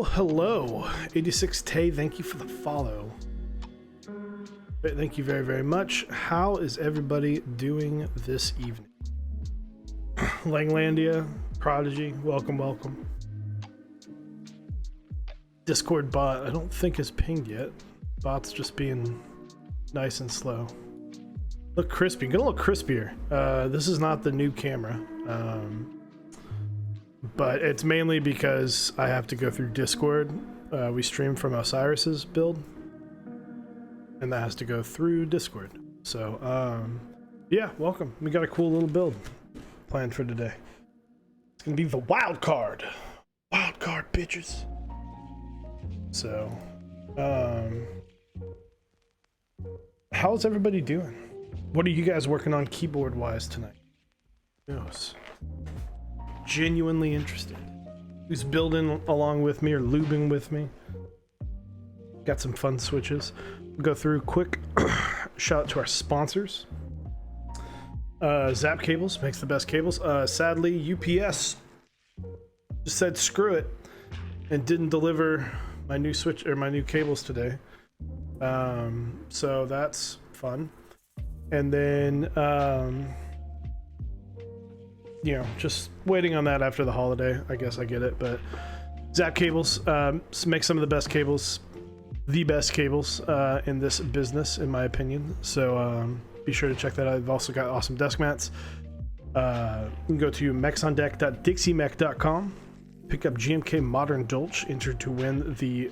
Hello, 86 Tay, thank you for the follow. Thank you very, very much. How is everybody doing this evening? Langlandia, Prodigy, welcome. Discord bot, I don't think is pinged yet. Bot's just being nice and slow. Look crispy, gonna look crispier. This is not the new camera. But it's mainly because I have to go through Discord. We stream from Osiris's build, and that has to go through Discord. So, yeah, welcome. We got a cool little build planned for today. It's gonna be the Wildcard. Wildcard, bitches. So, how's everybody doing? What are you guys working on keyboard-wise tonight? Who knows? Genuinely interested. Who's building along with me or lubing with me? Got some fun switches. We'll go through quick. Shout out to our sponsors. Zap Cables makes the best cables. Sadly, UPS just said screw it and didn't deliver my new switch or my new cables today. So that's fun. And then you know, just waiting on that after the holiday. I guess I get it, but Zap Cables make some of the best cables, in this business, in my opinion. So be sure to check that out. I've also got awesome desk mats. You can go to mexondeck.dixiemech.com, pick up GMK Modern Dolch, enter to win the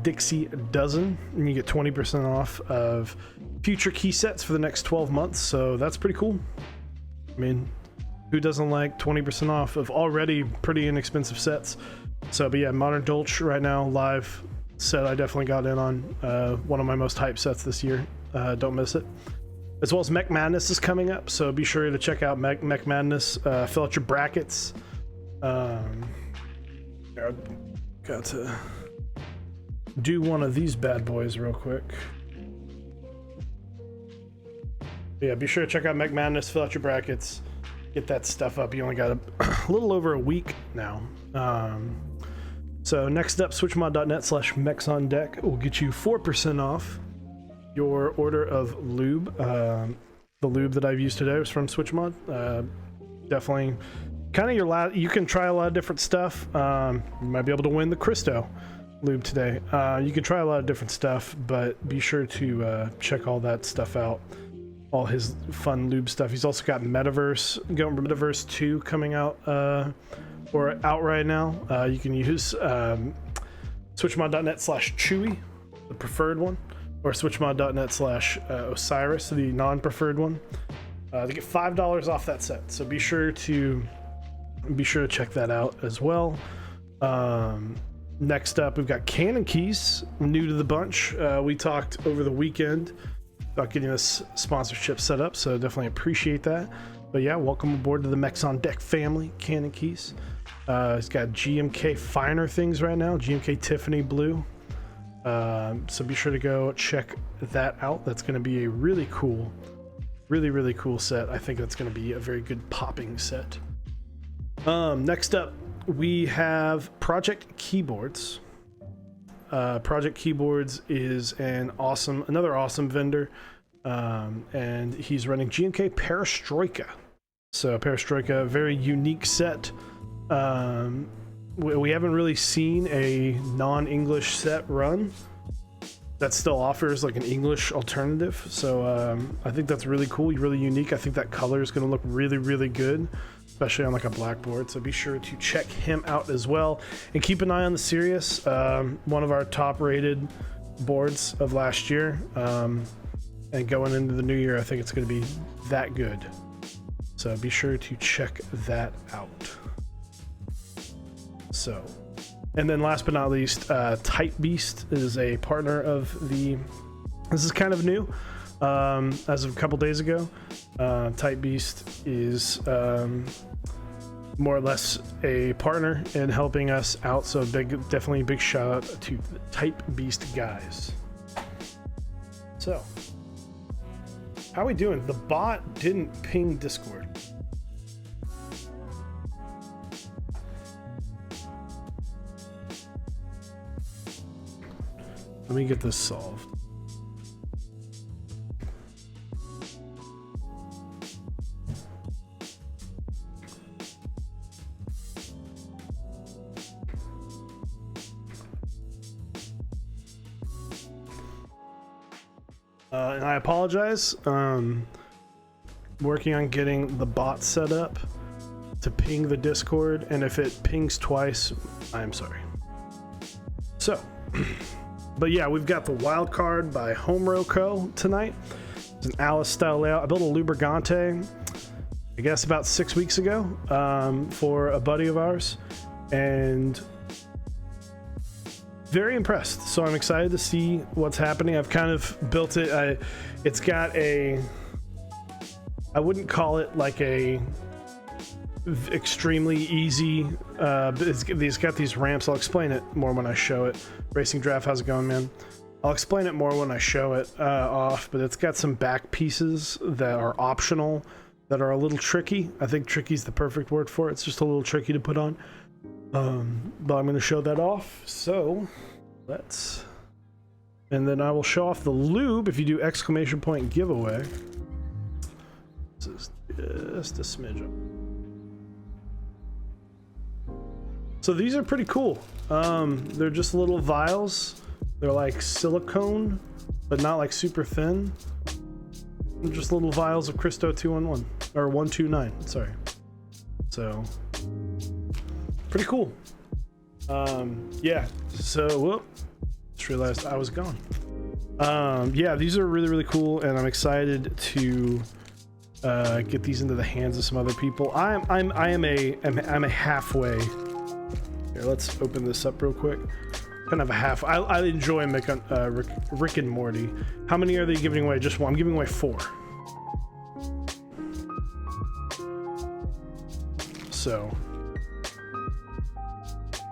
Dixie Dozen, and you get 20% off of future key sets for the next 12 months. So that's pretty cool. I mean, who doesn't like 20% off of already pretty inexpensive sets? So, but yeah, Modern Dolch right now, live set I definitely got in on. One of my most hyped sets this year. Don't miss it. As well as Mech Madness is coming up, so be sure to check out Mech Madness. Fill out your brackets. Got to do one of these bad boys real quick. Yeah, be sure to check out Mech Madness, fill out your brackets. Get that stuff up. You only got a little over a week now. So next up, switchmod.net/mexondeck will get you 4% off your order of lube. The lube that I've used today was from Switchmod. Definitely kind of your you can try a lot of different stuff. You might be able to win the Christo lube today. You can try a lot of different stuff, but be sure to check all that stuff out. All his fun lube stuff. He's also got Metaverse 2 coming out or out right now. You can use switchmod.net/chewy, the preferred one, or switchmod.net/Osiris, the non-preferred one. They get $5 off that set, so be sure to check that out as well. Next up, we've got Canon Keys, new to the bunch. We talked over the weekend about getting this sponsorship set up, so definitely appreciate that. But yeah, welcome aboard to the Mexon Deck family, Canon Keys. It's got GMK finer things right now, GMK Tiffany Blue. So be sure to go check that out. That's going to be a really cool set. I think that's going to be a very good popping set. Next up, we have Project Keyboards. Project Keyboards is another awesome vendor, and he's running GMK Perestroika. So Perestroika, very unique set. We haven't really seen a non-English set run that still offers like an English alternative. So I think that's really cool, really unique. I think that color is going to look really, really good, especially on like a blackboard. So be sure to check him out as well, and keep an eye on the Sirius, one of our top rated boards of last year. And going into the new year, I think it's going to be that good. So be sure to check that out. So, and then last but not least, Type Beast is a partner of the. This is kind of new, as of a couple days ago. Type Beast is more or less a partner in helping us out. So definitely a big shout out to the Type Beast guys. So, how are we doing? The bot didn't ping Discord. Let me get this solved. And I apologize. Working on getting the bot set up to ping the Discord, and if it pings twice, I'm sorry. So, but yeah, we've got the Wildcard by Homerow Co. tonight. It's an Alice style layout. I built a Lubricante, I guess about 6 weeks ago, for a buddy of ours, and very impressed. So I'm excited to see what's happening. I've kind of built it. It's got a, I wouldn't call it like a extremely easy, it's got these ramps. I'll explain it more when I show it. Racing Draft, how's it going, man? I'll explain it more when I show it off, but it's got some back pieces that are optional that are a little tricky. I think tricky is the perfect word for it. It's just a little tricky to put on. But I'm going to show that off. So let's, and then I will show off the lube if you do exclamation point giveaway. This is just a smidge up. So these are pretty cool. They're just little vials. They're like silicone, but not like super thin. They're just little vials of Cristo 211 or 129. Sorry. So pretty cool. Yeah. So whoop. Just realized I was gone. Yeah, these are really, really cool, and I'm excited to get these into the hands of some other people. I'm a halfway. Here, let's open this up real quick. Kind of a half. I enjoy Rick and Morty. How many are they giving away? Just one. I'm giving away 4. So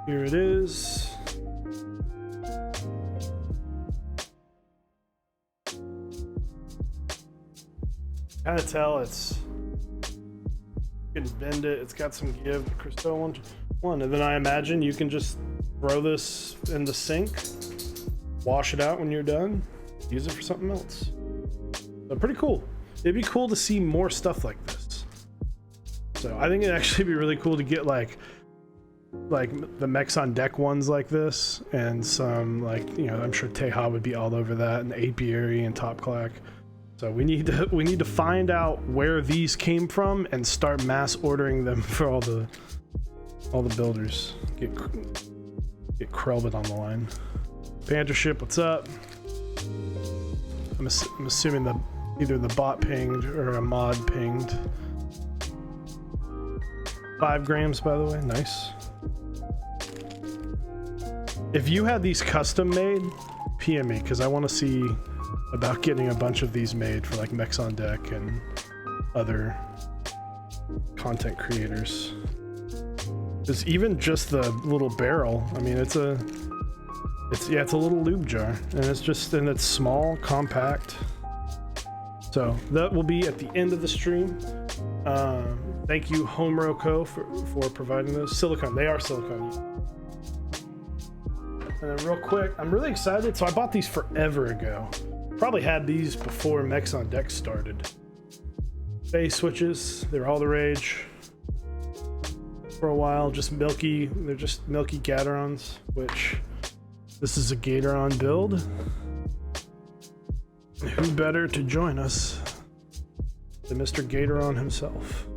here it is. Kind of tell it's, you can bend it. It's got some give. Cristo one, and then I imagine you can just throw this in the sink, wash it out when you're done, use it for something else. So pretty cool. It'd be cool to see more stuff like this. So I think it'd actually be really cool to get like the mechs on deck ones like this, and some, like, you know, I'm sure Teha would be all over that, and Apiary and Top Clack. So we need to find out where these came from and start mass ordering them for all the builders. Get Krelbit on the line. Bantership, what's up? I'm assuming either the bot pinged or a mod pinged. 5 grams, by the way. Nice. If you had these custom made, PM me, because I want to see about getting a bunch of these made for like Mechs on Deck and other content creators. Because even just the little barrel, I mean, it's a little lube jar, and it's small, compact. So that will be at the end of the stream. Thank you, Homerow Co. for providing those. Silicone, they are silicone. And then real quick, I'm really excited. So I bought these forever ago. Probably had these before Mechs on Deck started. Phase switches, they're all the rage. For a while, just milky, they're just milky Gatorons, which this is a Gatoron build. Who better to join us than Mr. Gatoron himself?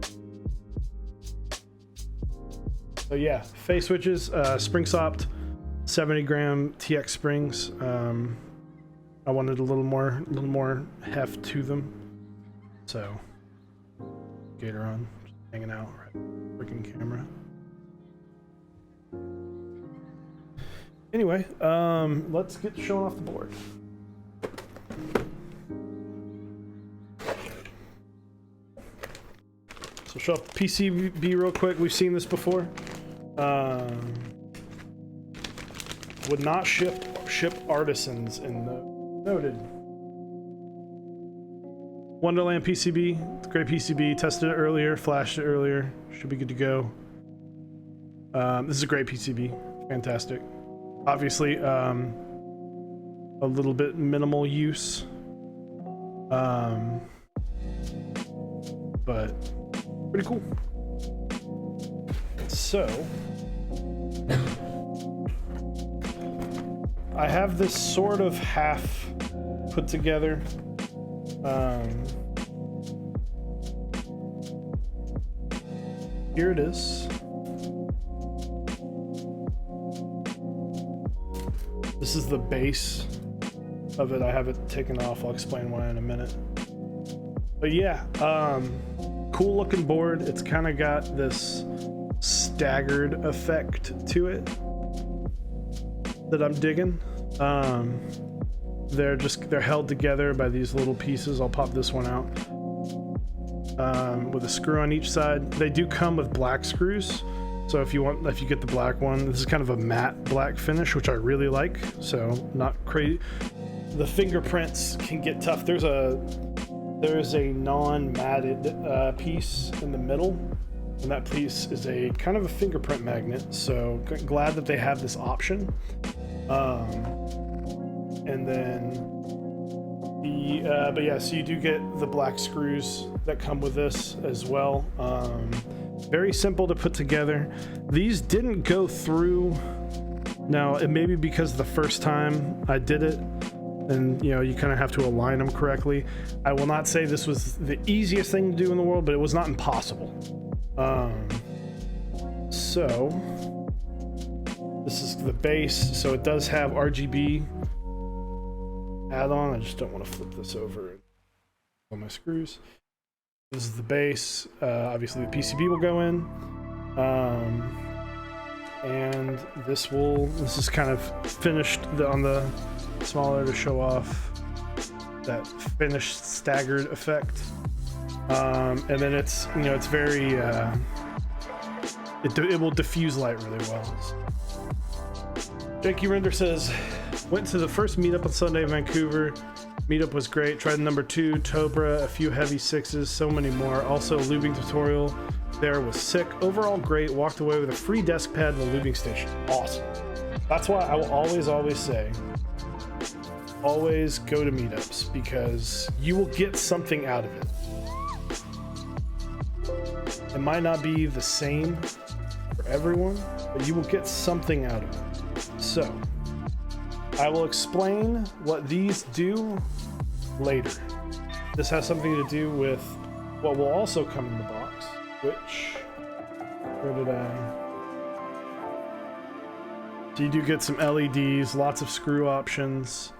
So yeah, phase switches, spring sopped, 70 gram TX springs. I wanted a little more heft to them, so gator on, just hanging out, right? Freaking camera. Anyway, let's get showing off the board. So show off the PCB real quick. We've seen this before. Would not ship artisans in the noted. Wonderland PCB, it's a great PCB. Tested it earlier, flashed it earlier. Should be good to go. This is a great PCB, fantastic. Obviously, a little bit minimal use, but pretty cool. So, I have this sort of half put together. Here it is. This is the base of it. I have it taken off. I'll explain why in a minute. But yeah, cool looking board. It's kind of got this staggered effect to it that I'm digging. They're held together by these little pieces. I'll pop this one out with a screw on each side. They do come with black screws, so if you get the black one, this is kind of a matte black finish, which I really like. So not crazy. The fingerprints can get tough. There's a non-matted piece in the middle, and that piece is a kind of a fingerprint magnet. So glad that they have this option. And then but yeah, so you do get the black screws that come with this as well. Very simple to put together. These didn't go through. Now, it may be because the first time I did it, and you kind of have to align them correctly. I will not say this was the easiest thing to do in the world, but it was not impossible. So this is the base. So it does have RGB add-on. I just don't want to flip this over on my screws. This is the base. Obviously the PCB will go in, and this is kind of finished on the smaller to show off that finished staggered effect. And then it's very it will diffuse light really well. Janky Render says, went to the first meetup on Sunday in Vancouver. Meetup was great. Tried number 2, Tobra, a few heavy 6s, so many more. Also, lubing tutorial there was sick. Overall, great. Walked away with a free desk pad and a lubing station. Awesome. That's why I will always say, always go to meetups, because you will get something out of it. It might not be the same for everyone, but you will get something out of it. So, I will explain what these do later. This has something to do with what will also come in the box, which, where did So you do get some LEDs, lots of screw options.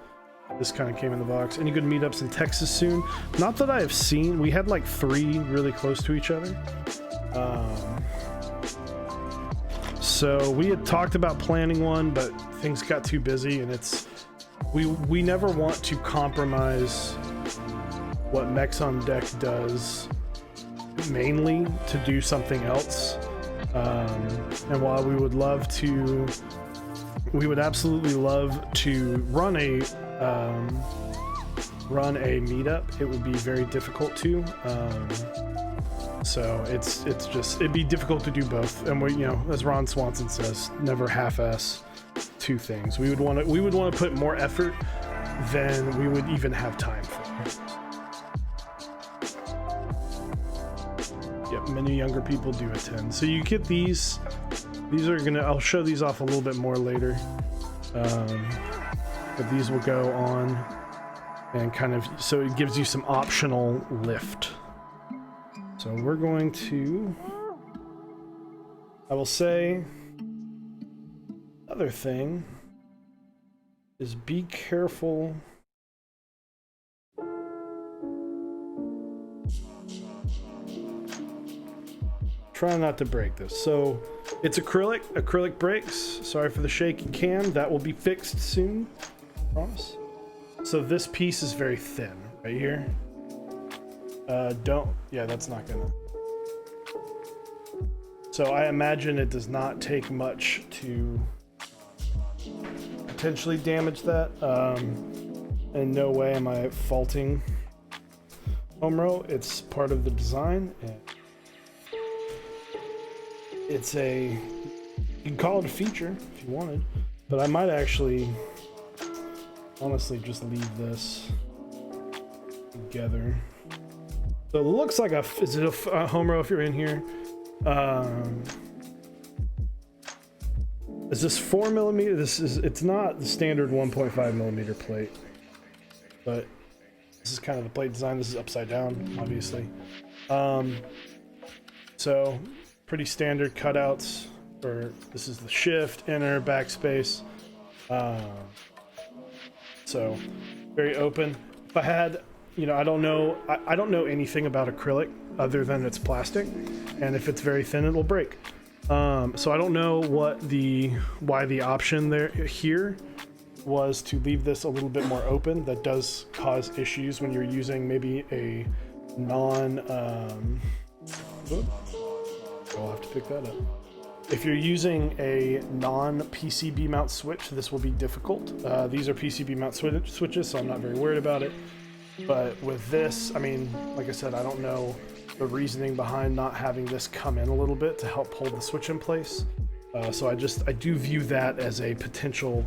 This kind of came in the box. Any good meetups in Texas soon? Not that I have seen. We had like 3 really close to each other. So we had talked about planning one, but things got too busy, and we never want to compromise what Mechs on Deck does mainly to do something else. And while we would absolutely love to run a meetup, it would be very difficult to. So it'd be difficult to do both. And we, as Ron Swanson says, never half-ass 2 things. We would want to put more effort than we would even have time for. Yep, many younger people do attend. So you get these. These are I'll show these off a little bit more later. But these will go on and so it gives you some optional lift. So we're going to, I will say, other thing is be careful. Trying not to break this. So it's acrylic. Acrylic breaks. Sorry for the shaky cam. That will be fixed soon. Promise. So this piece is very thin right here. Yeah, that's not gonna. So I imagine it does not take much to potentially damage that. In no way am I faulting Homerow. It's part of the design. And it's you can call it a feature if you wanted, but I might actually honestly just leave this together. So it looks like is it a Homerow if you're in here? Is this 4mm? It's not the standard 1.5mm plate, but this is kind of the plate design. This is upside down, obviously. So pretty standard cutouts for this is the shift, enter, backspace. So very open. If I had, I don't know anything about acrylic other than it's plastic, and if it's very thin, it will break. So I don't know why the option here was to leave this a little bit more open. That does cause issues when you're using maybe a I'll have to pick that up. If you're using a non-PCB mount switch, this will be difficult. These are PCB mount switches, so I'm not very worried about it. But with this, I mean, like I said, I don't know the reasoning behind not having this come in a little bit to help hold the switch in place. So I do view that as a potential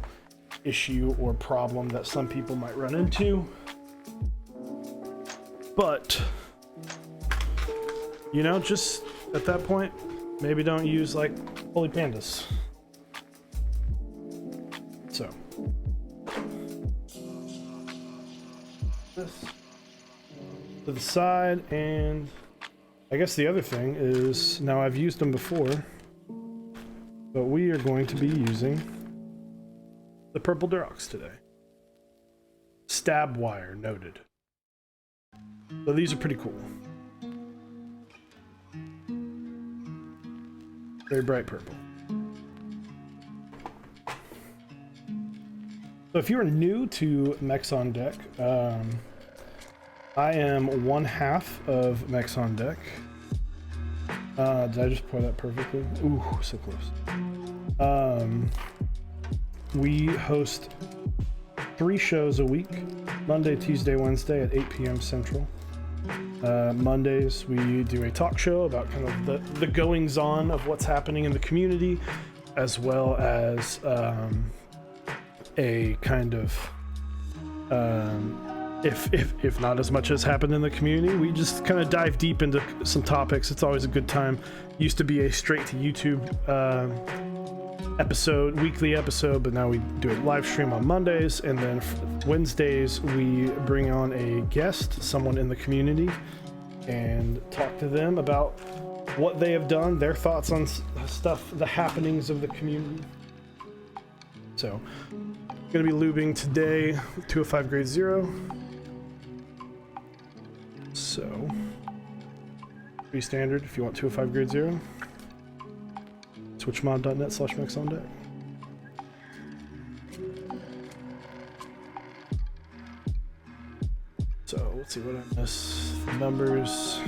issue or problem that some people might run into. But, just at that point, maybe don't use like Holy Pandas. So this to the side, and I guess the other thing is, now I've used them before, but we are going to be using the purple Durox today. Stab wire noted. So these are pretty cool. Very bright purple. So if you're new to Mechs on Deck, I am one half of Mechs on Deck. Did I just pour that perfectly? Ooh, so close. We host 3 shows a week, Monday, Tuesday, Wednesday at 8 p.m. Central. Mondays we do a talk show about kind of the goings on of what's happening in the community, as well as a kind of if not as much has happened in the community, we just kind of dive deep into some topics. It's always a good time. Used to be a straight to YouTube weekly episode, but now we do a live stream on Mondays, and then Wednesdays we bring on a guest, someone in the community, and talk to them about what they have done, their thoughts on stuff, the happenings of the community. So gonna be lubing today 205 grade 0. So pretty standard if you want 205 grade 0. Switchmod.net/mechsondeck. So let's see what I miss. The numbers.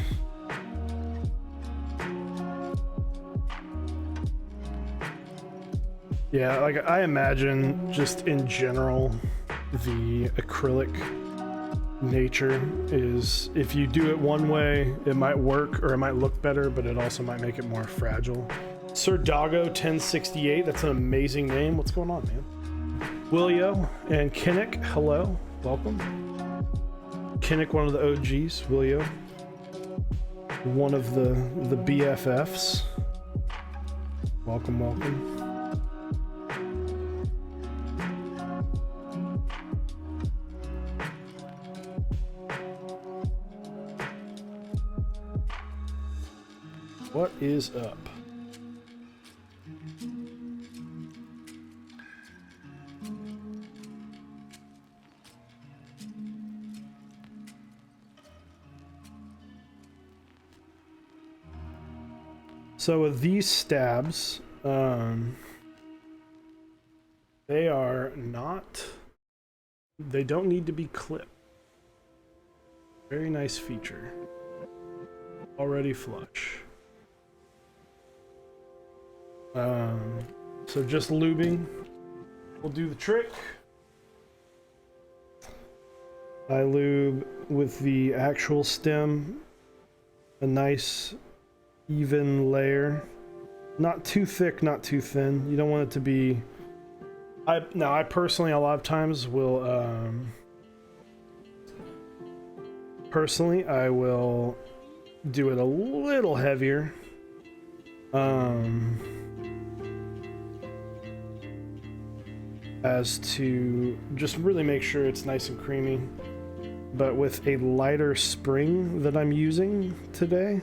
Yeah, like I imagine just in general, the acrylic nature is, if you do it one way, it might work or it might look better, but it also might make it more fragile. Sir Doggo 1068, that's an amazing name. What's going on, man? Willio and Kinnick, hello, welcome. Kinnick, one of the OGs. Willio, one of the BFFs. Welcome, welcome. What is up? So with these stabs, they are not, they don't need to be clipped. Very nice feature. Already flush. So just lubing will do the trick. I lube with the actual stem, a nice even layer, not too thick, not too thin. You don't want it to be. I personally a lot of times will I will do it a little heavier. As to just really make sure it's nice and creamy. But with a lighter spring that I'm using today,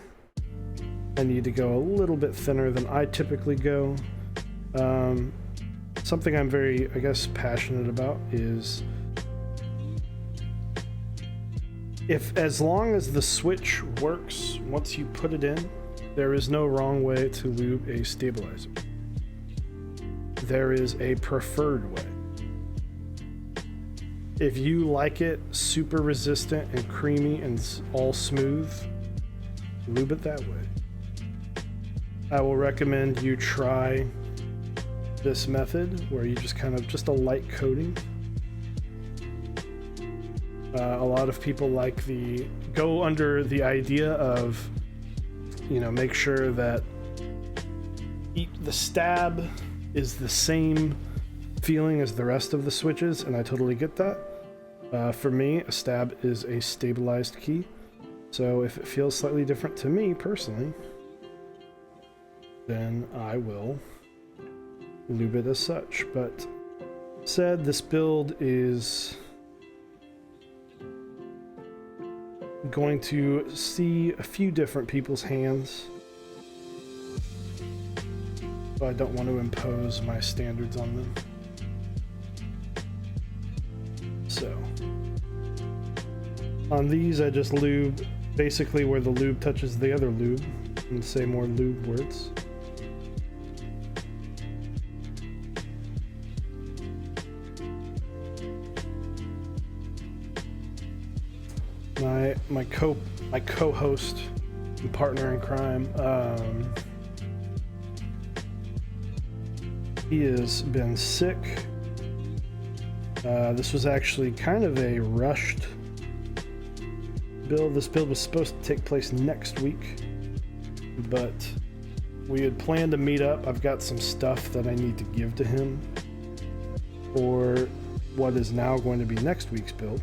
I need to go a little bit thinner than I typically go. Something I'm very, I guess, passionate about is as long as the switch works once you put it in, there is no wrong way to lube a stabilizer. There is a preferred way. If you like it super resistant and creamy and all smooth, lube it that way. I will recommend you try this method where you just kind of just a light coating. A lot of people like go under the idea of, make sure that the stab is the same feeling as the rest of the switches, and I totally get that. For me, a stab is a stabilized key, so if it feels slightly different to me personally, then I will lube it as such. But said, this build is going to see a few different people's hands, so I don't want to impose my standards on them. So on these, I just lube basically where the lube touches the other lube and say more lube words. My co-host and partner in crime, he has been sick. This was actually kind of a rushed build. This build was supposed to take place next week, but we had planned to meet up. I've got some stuff that I need to give to him for what is now going to be next week's build.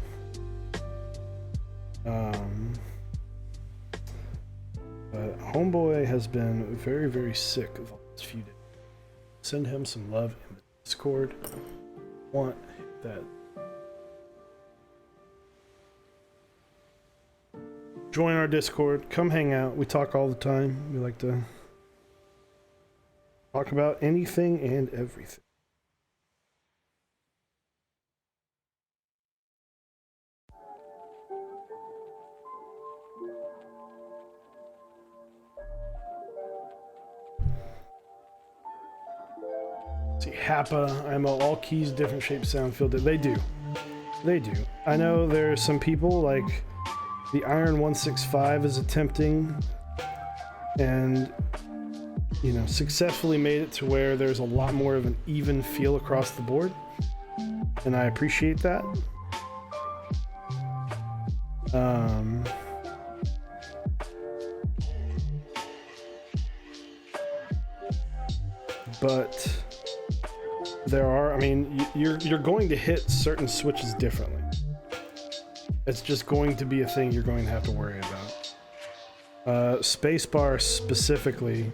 But Homeboy has been very, very sick the last few days. Send him some love in the Discord. Want that. Join our Discord. Come hang out. We talk all the time. We like to talk about anything and everything. See, Happa, IMO, all keys, different shape, sound, field. They do. They do. I know there's some people like the Iron 165 is attempting and, successfully made it to where there's a lot more of an even feel across the board. And I appreciate that. But there are, you're going to hit certain switches differently. It's just going to be a thing you're going to have to worry about. Spacebar specifically,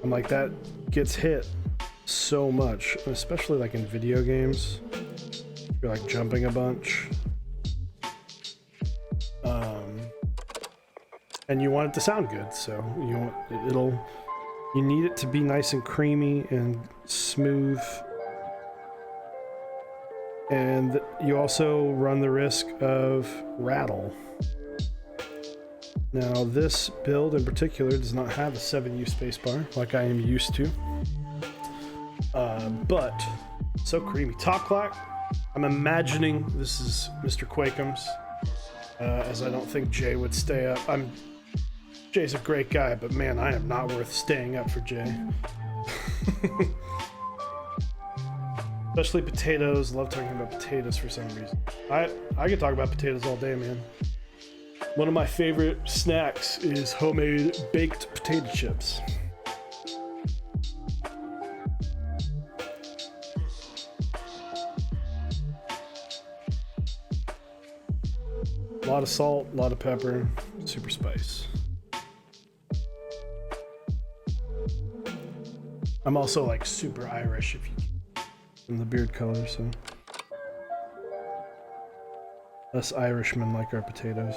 I'm like, that gets hit so much, especially like in video games. You're like jumping a bunch. And you want it to sound good, so you need it to be nice and creamy and smooth. And you also run the risk of rattle. Now this build in particular does not have a 7U spacebar like I am used to. But so creamy. Top clack. I'm imagining this is Mr. Quakeham's, as I don't think Jay would stay up. Jay's a great guy, but man, I am not worth staying up for Jay. Especially potatoes. Love talking about potatoes for some reason. I could talk about potatoes all day, man. One of my favorite snacks is homemade baked potato chips. A lot of salt, a lot of pepper, super spice. I'm also like super Irish if you in the beard color, so us Irishmen like our potatoes.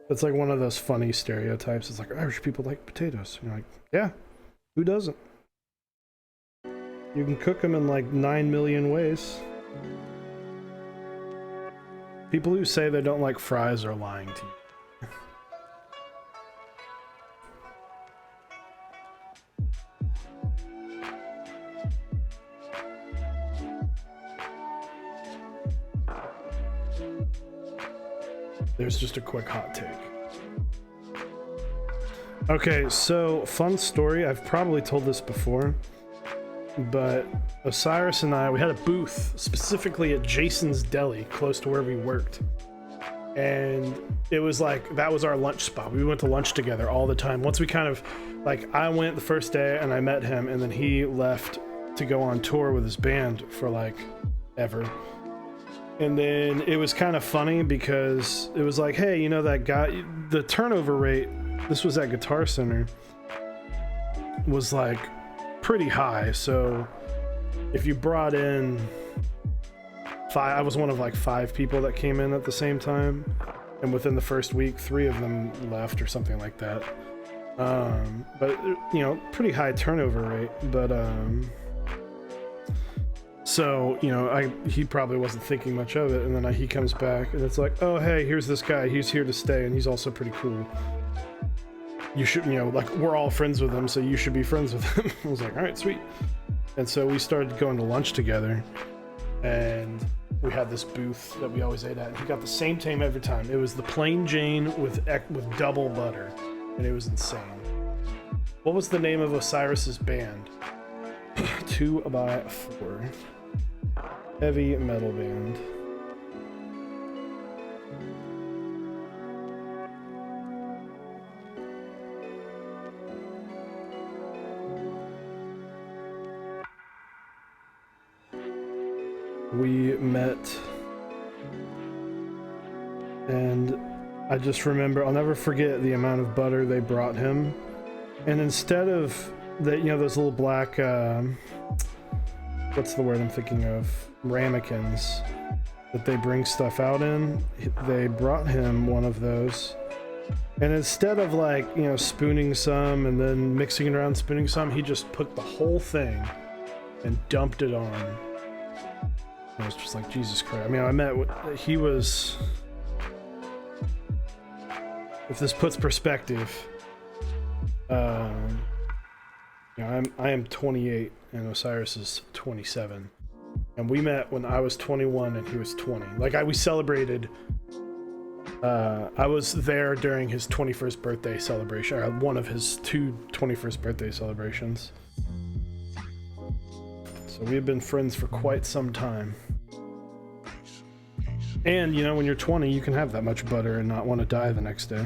It's like one of those funny stereotypes. It's like Irish people like potatoes. You're like, yeah, who doesn't? You can cook them in like 9 million ways. People who say they don't like fries are lying to you. There's just a quick hot take. Okay, so fun story. I've probably told this before, but Osiris and I, we had a booth specifically at Jason's Deli, close to where we worked. And it was like, that was our lunch spot. We went to lunch together all the time. Once we kind of, like, I went the first day and I met him, and then he left to go on tour with his band for like ever. And then it was kind of funny because it was like, hey, you know that guy, the turnover rate, this was at Guitar Center, was like pretty high. So if you brought in I was one of like 5 people that came in at the same time. And within the first week, 3 of them left or something like that. But, you know, pretty high turnover rate. But, so, you know, he probably wasn't thinking much of it, and then he comes back, and it's like, oh, hey, here's this guy, he's here to stay, and he's also pretty cool. You should, you know, like, we're all friends with him, so you should be friends with him. I was like, all right, sweet. And so we started going to lunch together, and we had this booth that we always ate at. He got the same time every time. It was the plain Jane with double butter, and it was insane. What was the name of Osiris's band? 2x4. Heavy metal band. We met, and I just remember, I'll never forget the amount of butter they brought him. And instead of that, you know, those little black, what's the word I'm thinking of? Ramekins that they bring stuff out in. They brought him one of those. And instead of, like, you know, spooning some and then mixing it around, spooning some, he just put the whole thing and dumped it on. I was just like, Jesus Christ. I mean, he was, if this puts perspective, you know, I am 28 and Osiris is 27. And we met when I was 21 and he was 20. Like, we celebrated, I was there during his 21st birthday celebration, or one of his 2 21st birthday celebrations. So we have been friends for quite some time. And, you know, when you're 20, you can have that much butter and not want to die the next day.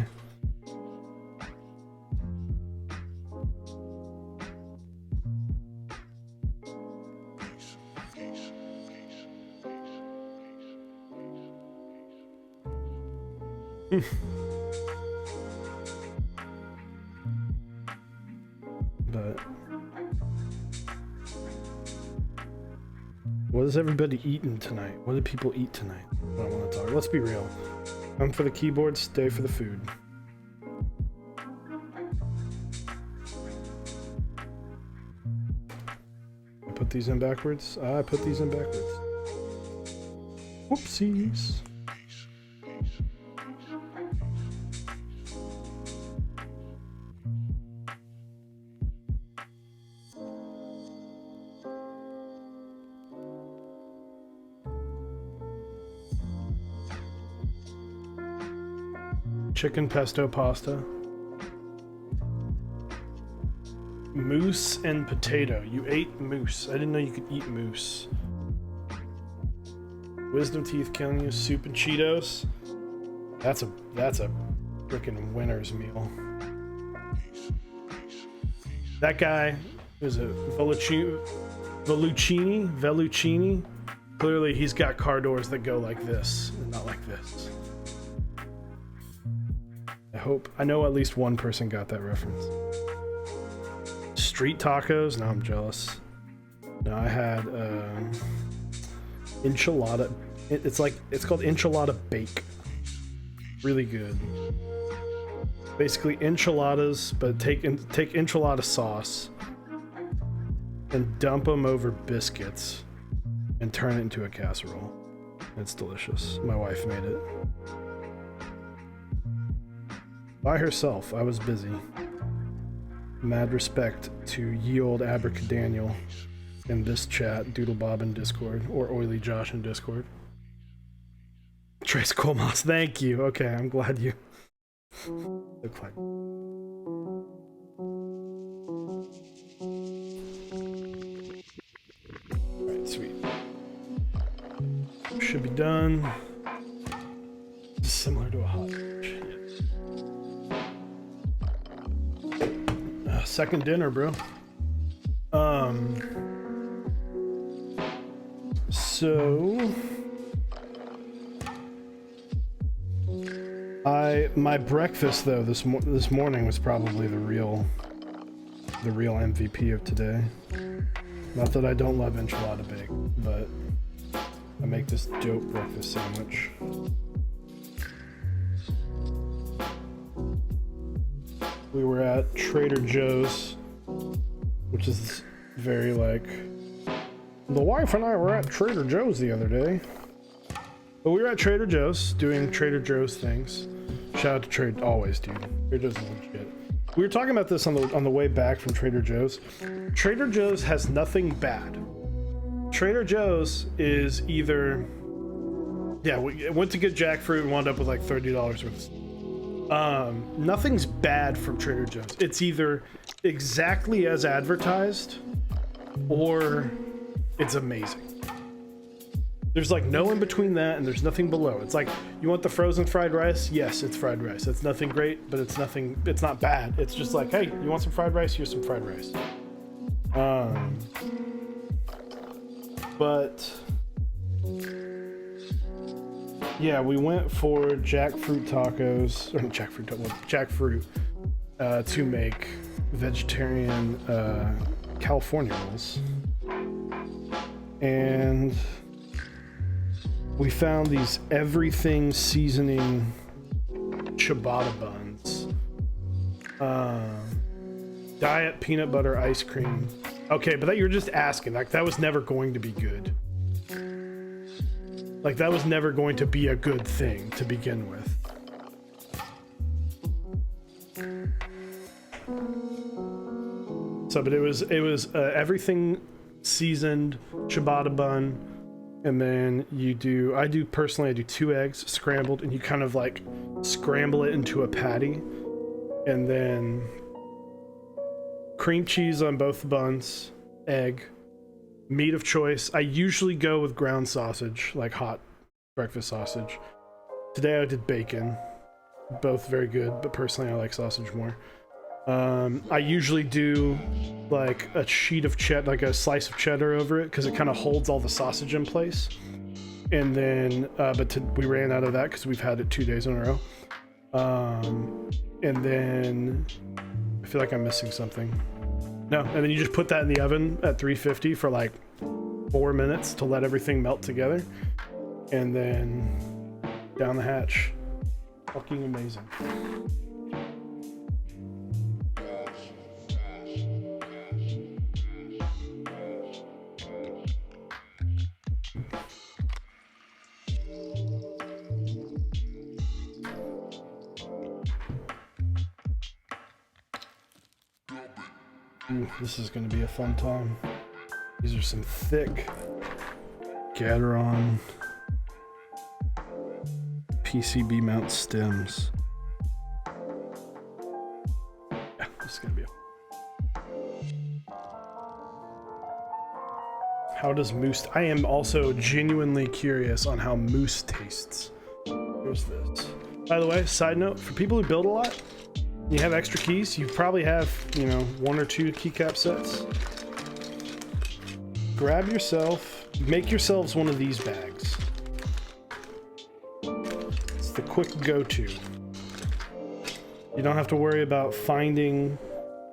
But what is everybody eating tonight? What did people eat tonight? I want to talk. Let's be real. Come for the keyboard, stay for the food. I put these in backwards. I put these in backwards. Whoopsies. Chicken pesto pasta. Moose and potato. You ate moose. I didn't know you could eat moose. Wisdom teeth killing you. Soup and Cheetos. That's a freaking winner's meal. That guy is a Vellucini. Clearly he's got car doors that go like this and not like this. I know at least one person got that reference. Street tacos? No, I'm jealous. No, I had enchilada. It's called enchilada bake. Really good. Basically enchiladas, but take enchilada sauce and dump them over biscuits and turn it into a casserole. It's delicious. My wife made it. By herself. I was busy. Mad respect to ye old Abracadaniel in this chat, Doodlebob in Discord, or Oily Josh in Discord. Trace Colmas, thank you. Okay, I'm glad you look like. Alright, sweet. Should be done. Similar to a hot dish. Second dinner, bro. So my breakfast though this morning was probably the real MVP of today. Not that I don't love enchilada bake, but I make this dope breakfast sandwich. We were at Trader Joe's, which is very like, the wife and I were at Trader Joe's the other day. But we were at Trader Joe's doing Trader Joe's things. Shout out to Trader, always, dude. Trader Joe's is legit. We were talking about this on the way back from Trader Joe's. Trader Joe's has nothing bad. Trader Joe's is either, yeah, we went to get jackfruit and wound up with like $30 worth of stuff. Nothing's bad from Trader Joe's. It's either exactly as advertised or it's amazing. There's like no in between that, and there's nothing below. It's like, you want the frozen fried rice? Yes, it's fried rice. It's nothing great, but it's not bad. It's just like, hey, you want some fried rice? Here's some fried rice. But yeah, we went for jackfruit tacos, or jackfruit, to make vegetarian California rolls. And we found these everything seasoning ciabatta buns. Diet peanut butter ice cream. Okay, but that you're just asking. Like, that was never going to be good. Like, that was never going to be a good thing to begin with. So, but it was everything seasoned ciabatta bun, and then I do 2 eggs scrambled, and you kind of like scramble it into a patty, and then cream cheese on both buns, egg, meat of choice. I usually go with ground sausage, like hot breakfast sausage. Today I did bacon. Both very good, but personally I like sausage more. I usually do like a sheet of cheddar, like a slice of cheddar over it, because it kind of holds all the sausage in place. And then, we ran out of that because we've had it 2 days in a row. And then I feel like I'm missing something. No, and then you just put that in the oven at 350 for like 4 minutes to let everything melt together, and then down the hatch. Fucking amazing. Ooh, this is going to be a fun time. These are some thick Gateron PCB mount stems. Yeah, this is going to be How does moose... I am also genuinely curious on how moose tastes. Here's this. By the way, side note, for people who build a lot, you have extra keys, you probably have, you know, 1 or 2 keycap sets. Grab yourself, make yourselves one of these bags. It's the quick go-to. You don't have to worry about finding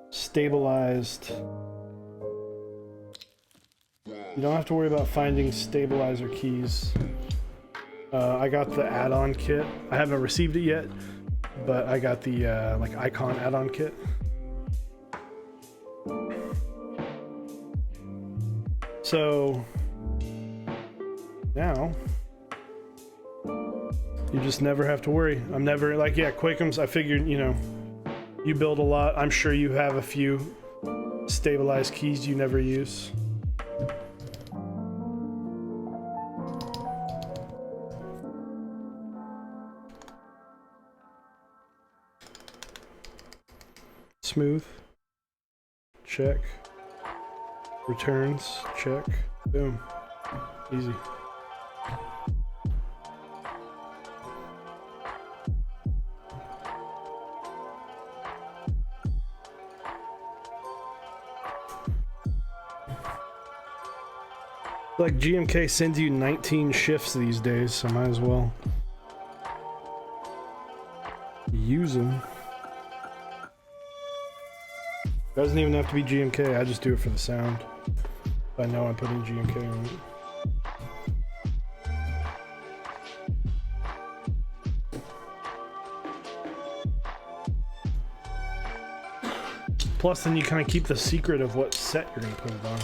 stabilized... You don't have to worry about finding stabilizer keys. I got the add-on kit. I haven't received it yet, but I got the like icon add-on kit. So now you just never have to worry. I'm never like, yeah, Quakems, I figured, you know, you build a lot. I'm sure you have a few stabilized keys you never use. Smooth. Check. Returns. Check. Boom. Easy. Like GMK sends you 19 shifts these days, so might as well use them. Doesn't even have to be GMK, I just do it for the sound. I know I'm putting GMK on it. Plus, then you kind of keep the secret of what set you're going to put it on.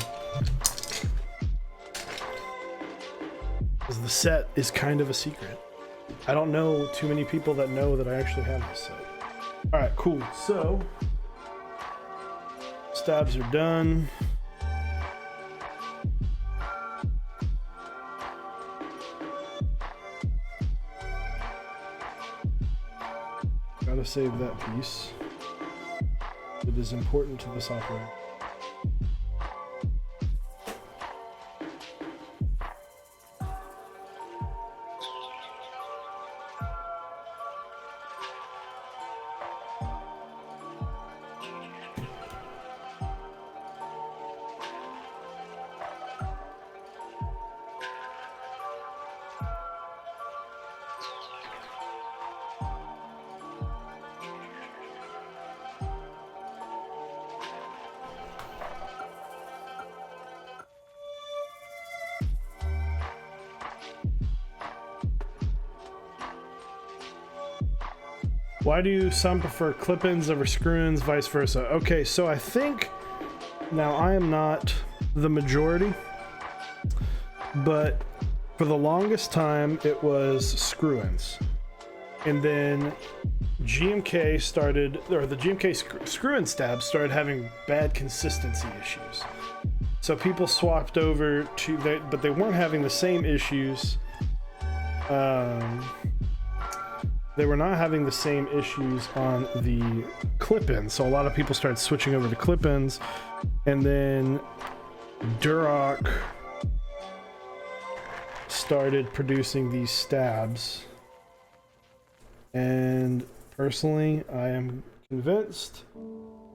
Because the set is kind of a secret. I don't know too many people that know that I actually have this set. Alright, cool. So... stabs are done. Gotta save that piece. It is important to this operator. Why do some prefer clip-ins over screw-ins, vice versa? Okay, so I think, now I am not the majority, but for the longest time it was screw-ins. And then GMK started, or the GMK screw-in stabs started having bad consistency issues. So people swapped over to, but they weren't having the same issues. They were not having the same issues on the clip-ins, so a lot of people started switching over to clip-ins, and then Duroc started producing these stabs. And personally, I am convinced,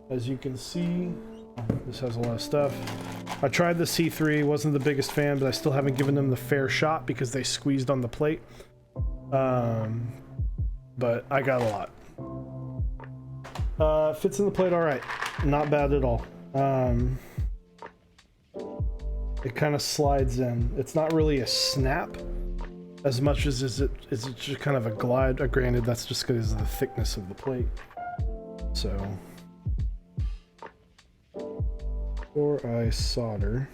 as you can see, this has a lot of stuff. I tried the C3, wasn't the biggest fan, but I still haven't given them the fair shot because they squeezed on the plate. But I got a lot. Fits in the plate all right. Not bad at all. It kind of slides in. It's not really a snap as much as it's just kind of a glide. Granted, that's just because of the thickness of the plate. So, before I solder,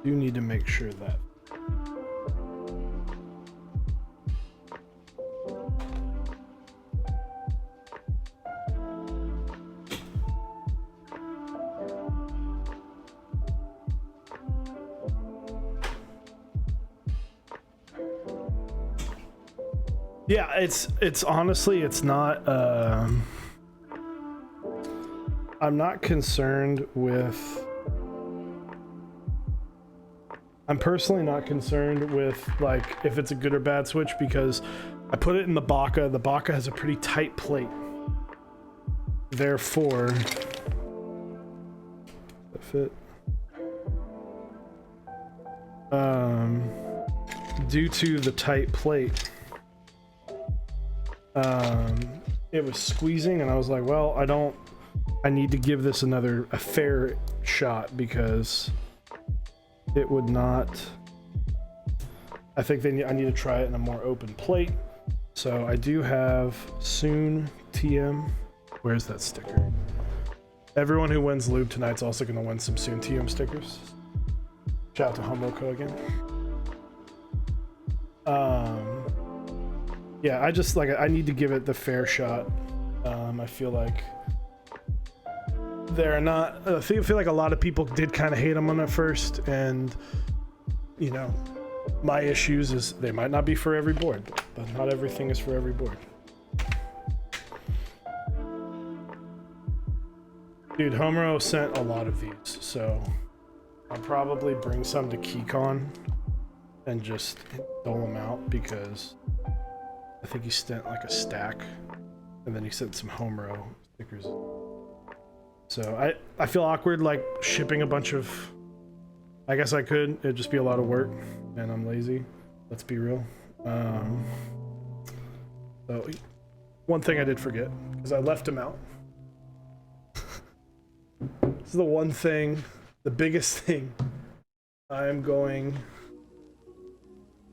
you need to make sure that Yeah, it's honestly, it's not, I'm not concerned with, I'm personally not concerned with like if it's a good or bad switch, because I put it in the Baka. The Baka has a pretty tight plate. Therefore, that fit. Due to the tight plate, it was squeezing, and I was like, well, I need to give this a fair shot, because it would not, I think I need to try it in a more open plate. So I do have soon TM. Where's that sticker? Everyone who wins Lube tonight's also going to win some soon TM stickers. Shout out to Homerow again. Yeah, I need to give it the fair shot. I feel like they're not, I feel like a lot of people did kind of hate them on it first, and you know, my issues is they might not be for every board, but not everything is for every board. Dude, Homerow sent a lot of these, so I'll probably bring some to KeyCon and just dole them out, because I think he sent like a stack, and then he sent some Homerow stickers. So I feel awkward like shipping a bunch of, I guess I could, it'd just be a lot of work, and I'm lazy, let's be real. So one thing I did forget, because I left him out. This is the one thing, the biggest thing I'm going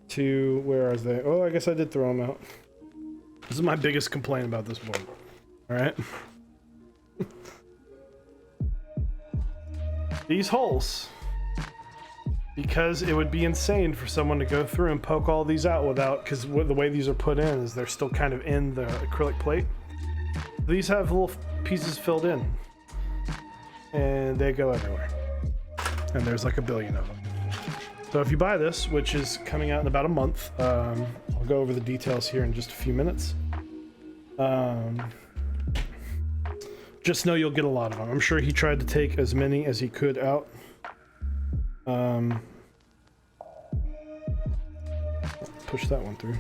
to, where are they? Oh, I guess I did throw them out. This is my biggest complaint about this board. All right. These holes, because it would be insane for someone to go through and poke all these out without, because the way these are put in is they're still kind of in the acrylic plate. These have little pieces filled in, and they go everywhere, and there's like a billion of them. So if you buy this, which is coming out in about a month, I'll go over the details here in just a few minutes. Just know you'll get a lot of them. I'm sure he tried to take as many as he could out. Push that one through.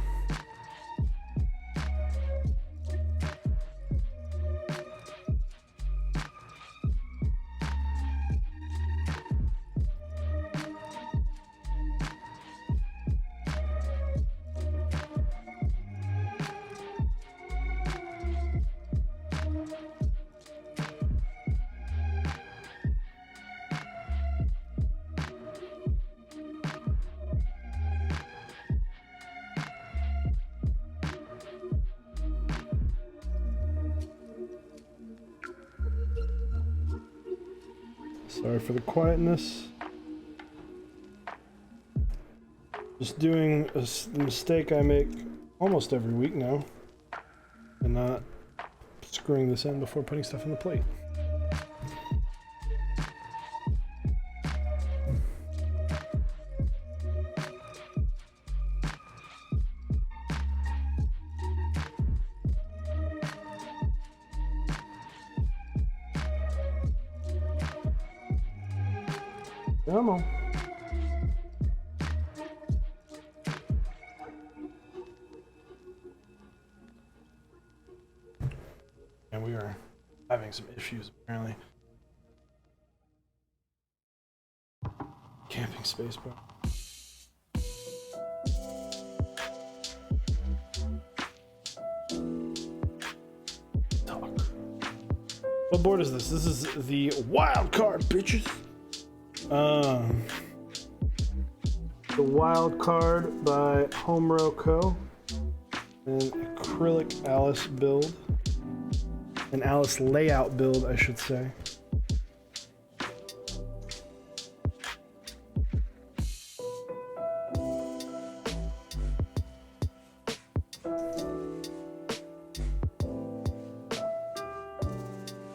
Sorry for the quietness. Just doing a mistake I make almost every week now, and not screwing this in before putting stuff on the plate. Come on. And we are having some issues apparently. Camping space, bro. Talk. What board is this? This is the Wildcard, bitches. The Wildcard by Homerow Co. An acrylic Alice build. An Alice layout build, I should say.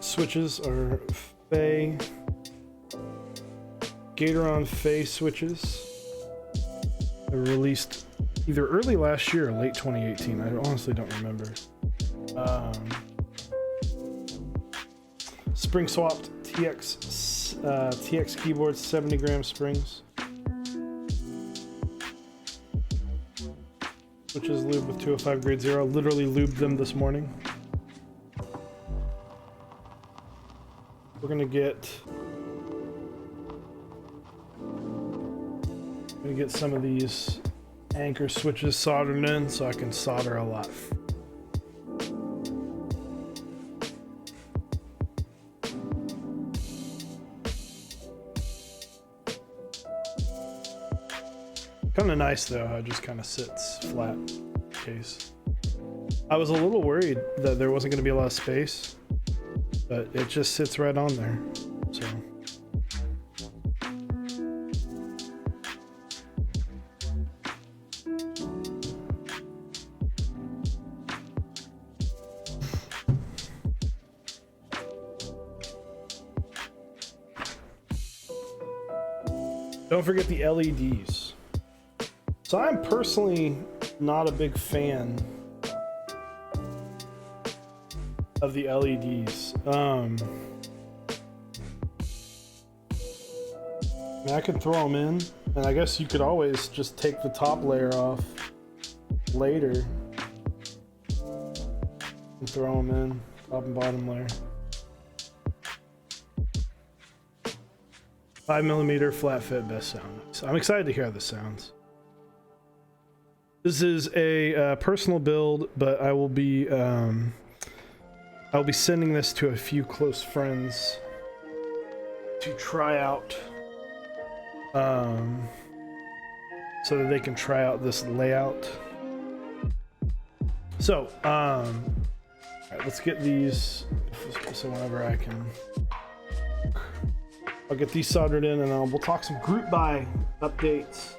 Switches are Fey. Gatoron Fey switches. They were released either early last year or late 2018. I honestly don't remember. Spring swapped TX keyboards, 70 gram springs. Which is lubed with 205 grade 0. Literally lubed them this morning. We're gonna get some of these anchor switches soldered in so I can solder a lot. Kind of nice though how it just kind of sits flat case. I was a little worried that there wasn't going to be a lot of space, but it just sits right on there. So don't forget the LEDs. So I'm personally not a big fan of the LEDs. I mean, I could throw them in, and I guess you could always just take the top layer off later and throw them in, top and bottom layer. 5mm flat fit, best sound. So I'm excited to hear how this sounds. This is a personal build, but I will be sending this to a few close friends to try out, so that they can try out this layout. So, all right, let's get these. So whenever I can, I'll get these soldered in, and we'll talk some group buy updates.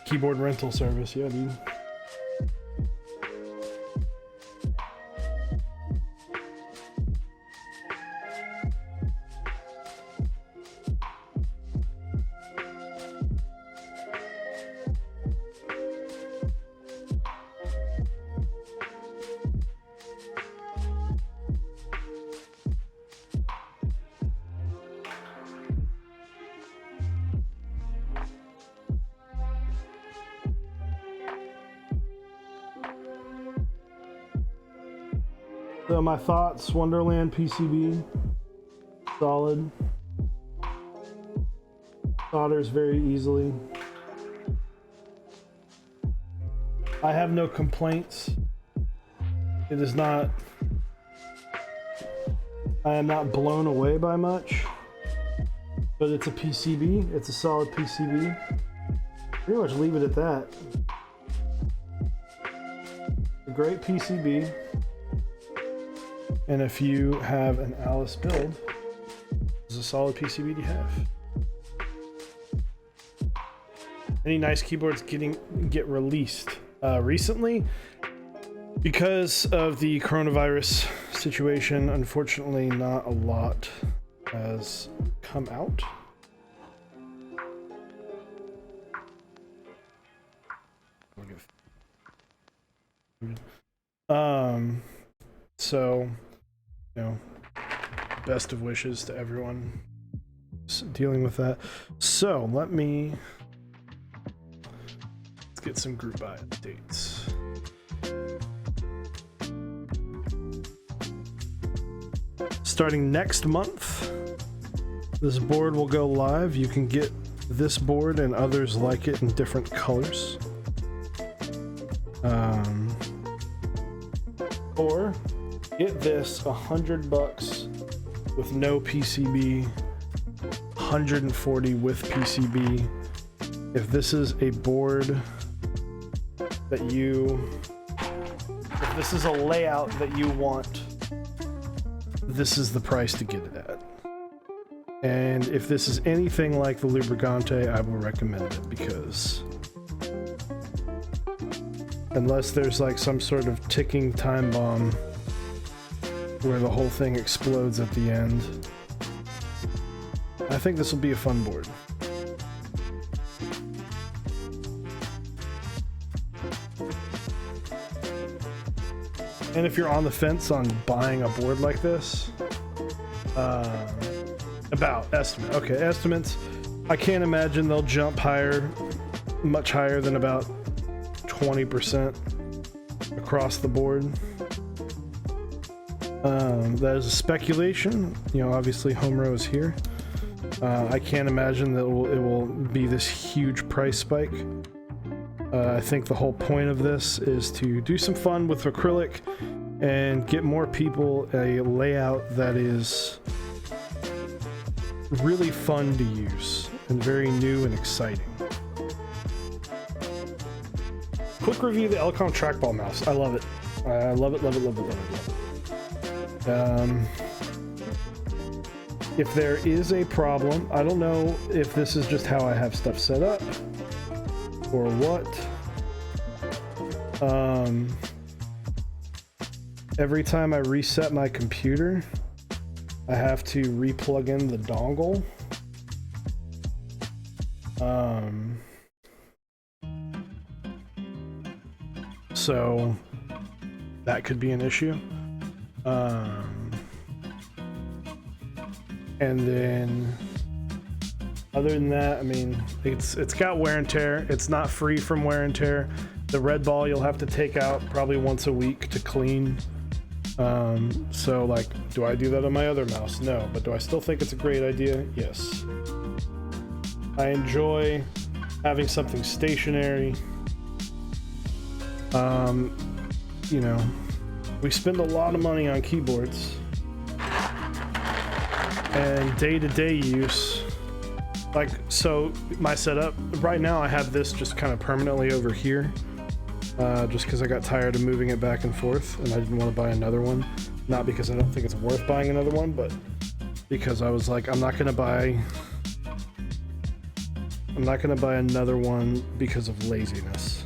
Keyboard rental service, yeah, dude. So my thoughts, Wonderland PCB, solid, solders very easily. I have no complaints. It is not, I am not blown away by much, but it's a PCB, it's a solid PCB. Pretty much leave it at that. A great PCB. And if you have an Alice build, this is a solid PCB to have. Any nice keyboards get released recently? Because of the coronavirus situation, unfortunately, not a lot has come out. So, you know, best of wishes to everyone dealing with that. So let's get some group buy updates. Starting next month, this board will go live. You can get this board and others like it in different colors. Or get this $100 with no PCB, 140 with PCB. If this is a board that this is a layout that you want, this is the price to get it at. And if this is anything like the Lubricante, I will recommend it, because unless there's like some sort of ticking time bomb where the whole thing explodes at the end, I think this will be a fun board. And if you're on the fence on buying a board like this, about estimate. Okay, estimates. I can't imagine they'll jump higher, much higher than about 20% across the board. That is a speculation. You know, obviously Homerow is here. I can't imagine that it will be this huge price spike. I think the whole point of this is to do some fun with acrylic and get more people a layout that is really fun to use and very new and exciting. Quick review of the Elcom trackball mouse. I love it. I love it, love it, love it, love it, love it. If there is a problem, I don't know if this is just how I have stuff set up or what. Every time I reset my computer, I have to re-plug in the dongle. So that could be an issue. And then other than that, I mean, it's got wear and tear. It's not free from wear and tear. The red ball you'll have to take out probably once a week to clean. So like, do I do that on my other mouse? No, but do I still think it's a great idea? Yes. I enjoy having something stationary. You know, we spend a lot of money on keyboards, and day-to-day use, like, so my setup right now, I have this just kind of permanently over here, just because I got tired of moving it back and forth and I didn't want to buy another one. Not because I don't think it's worth buying another one, but because I was like, I'm not gonna buy another one because of laziness.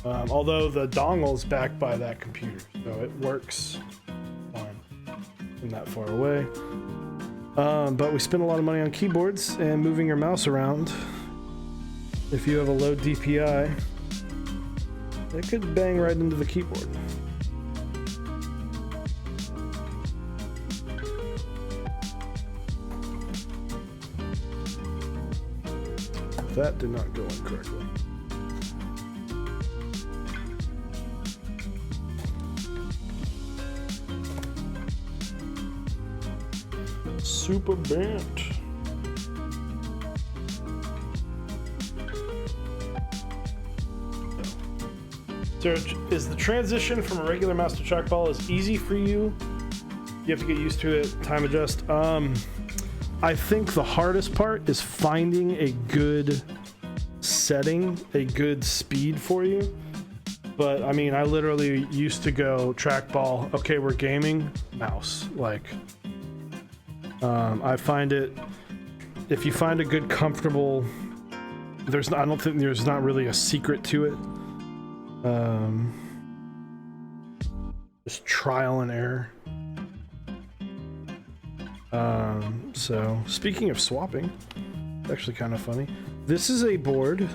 Although the dongle's backed by that computer, so it works fine from that far away. But we spend a lot of money on keyboards and moving your mouse around. If you have a low DPI, it could bang right into the keyboard. That did not go in correctly. Super bent. So is the transition from a regular mouse to trackball as easy for you? You have to get used to it, time adjust. I think the hardest part is finding a good setting, a good speed for you. But I mean, I literally used to go trackball, okay, we're gaming, mouse. Like, I find it, if you find a good, comfortable, I don't think there's not really a secret to it. Just trial and error. So speaking of swapping, it's actually kind of funny. This is a board,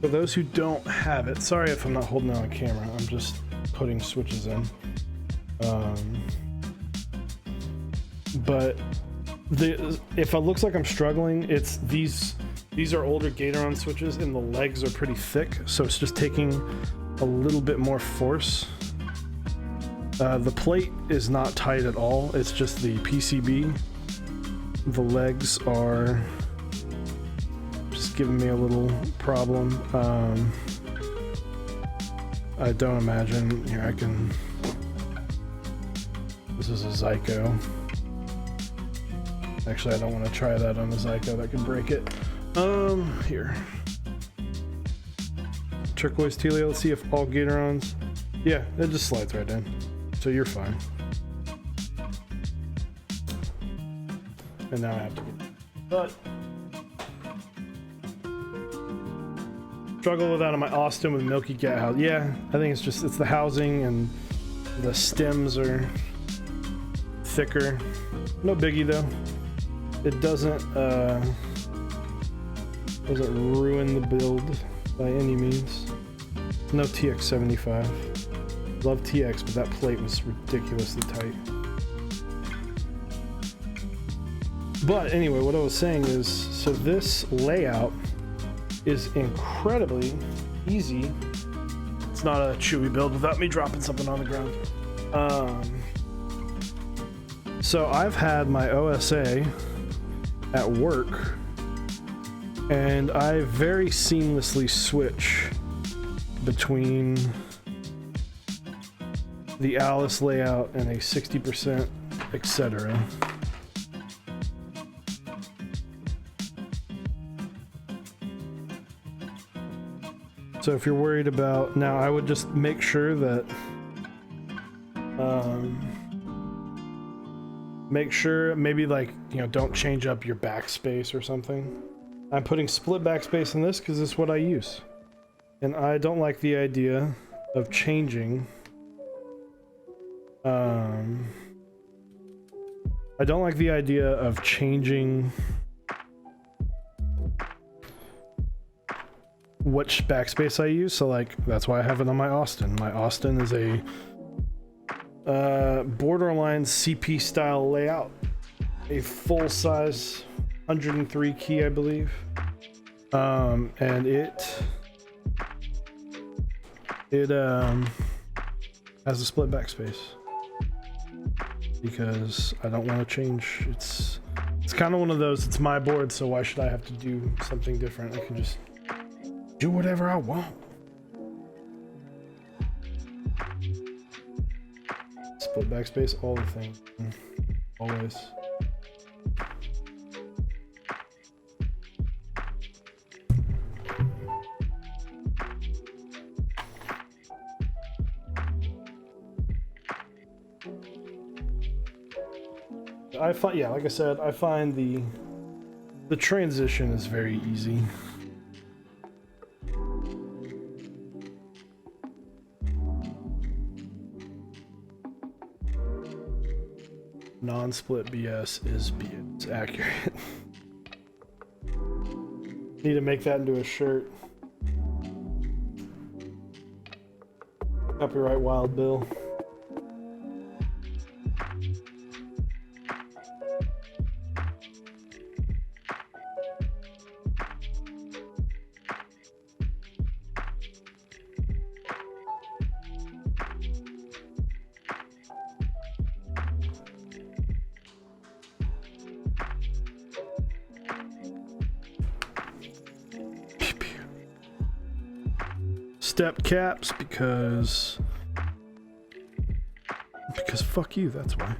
for those who don't have it, sorry if I'm not holding it on camera, I'm just putting switches in. But if it looks like I'm struggling, it's these are older Gatoron switches and the legs are pretty thick, so it's just taking a little bit more force. The plate is not tight at all, it's just the PCB. The legs are just giving me a little problem. I don't imagine, here I can, this is a Zyko. Actually, I don't want to try that on the Zyko, that could break it. Here. Turquoise Telio, let's see if all Gatorons. Yeah, it just slides right in. So you're fine. And now I have to get... But... struggle with that on my Austin with Milky Cat house. Yeah, I think it's the housing and the stems are thicker. No biggie though. It doesn't ruin the build by any means. No TX75. Love TX, but that plate was ridiculously tight. But anyway, what I was saying is, so this layout is incredibly easy. It's not a chewy build without me dropping something on the ground. So I've had my OSA at work, and I very seamlessly switch between the Alice layout and a 60%, etc. So if you're worried about, now I would just make sure that make sure maybe like, you know, don't change up your backspace or something. I'm putting split backspace in this because it's what I use. And I don't like the idea of changing I don't like the idea of changing which backspace I use, so like that's why I have it on my Austin. My Austin is a borderline CP style layout, a full size 103 key, I believe, and it has a split backspace because I don't want to change. It's kind of one of those, it's my board, so why should I have to do something different? I can just do whatever I want. Split backspace, all the things. Always. I find, yeah, like I said, I find the transition is very easy. Non-split BS is BS accurate. Need to make that into a shirt. Copyright Wild Bill. Step caps because fuck you, that's why.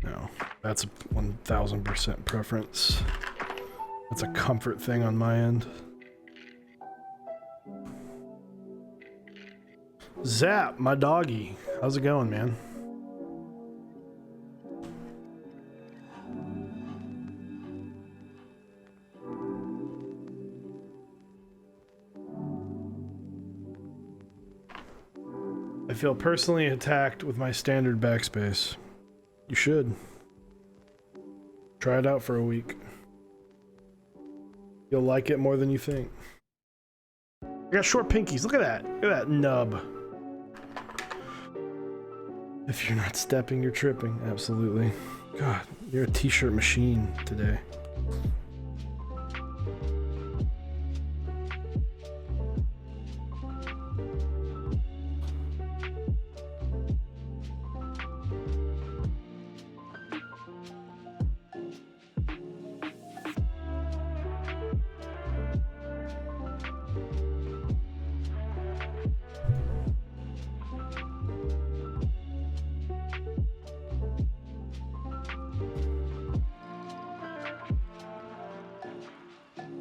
No, that's a 1000% preference. That's a comfort thing on my end. Zap, my doggy, how's it going, man? I feel personally attacked with my standard backspace. You should. Try it out for a week. You'll like it more than you think. I got short pinkies. Look at that. Look at that nub. If you're not stepping, you're tripping. Absolutely. God, you're a t-shirt machine today.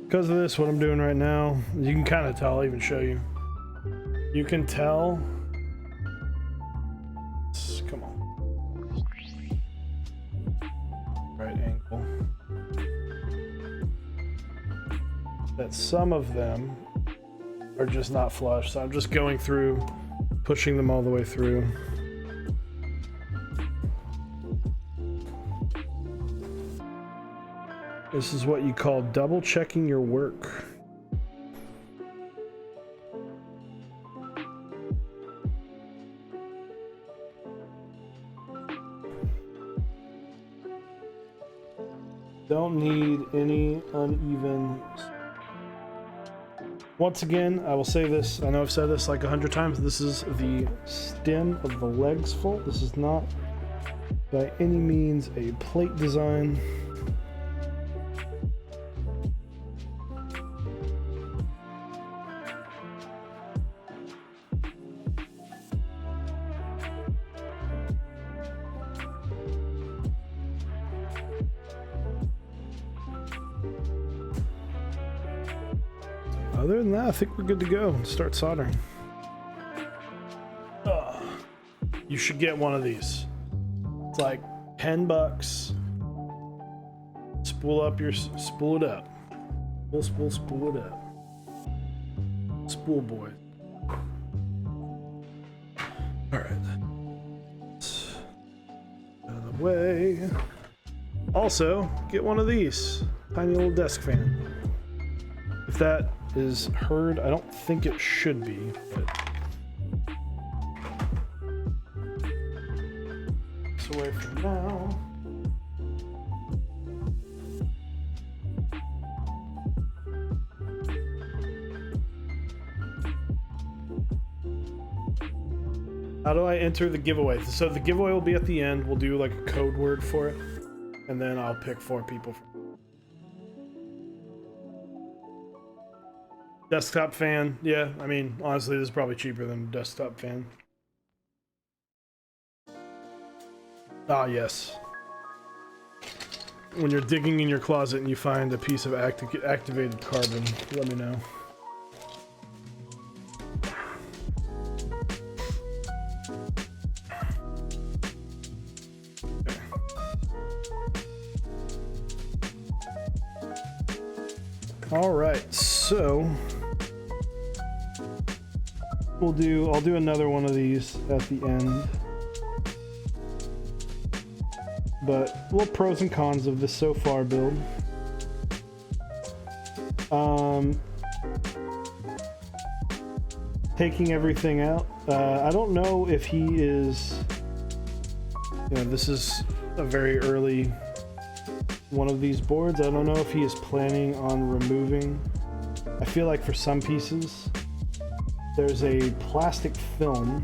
Because of this, what I'm doing right now, you can kind of tell, I'll even show you. You can tell right angle. That some of them are just not flush, so I'm just going through, pushing them all the way through. This is what you call double checking your work. Don't need any uneven. Once again, I will say this, I know I've said this like 100 times, this is the stem of the legs fault. This is not by any means a plate design. Other than that, I think we're good to go. Start soldering. You should get one of these. It's like $10. Spool up your spool it up. Spool it up. Spool boy. All right. Out of the way. Also, get one of these. Tiny little desk fan. If that is heard, I don't think it should be, but it's away for now. How do I enter the giveaway? So the giveaway will be at the end. We'll do like a code word for it, and then I'll pick 4 people. Desktop fan, yeah, I mean, honestly, this is probably cheaper than a desktop fan. Ah, yes. When you're digging in your closet and you find a piece of activated carbon, let me know. Okay. All right, so I'll do another one of these at the end. But little pros and cons of this so far build. Taking everything out. I don't know if he is, this is a very early one of these boards. I don't know if he is planning on removing. I feel like for some pieces, there's a plastic film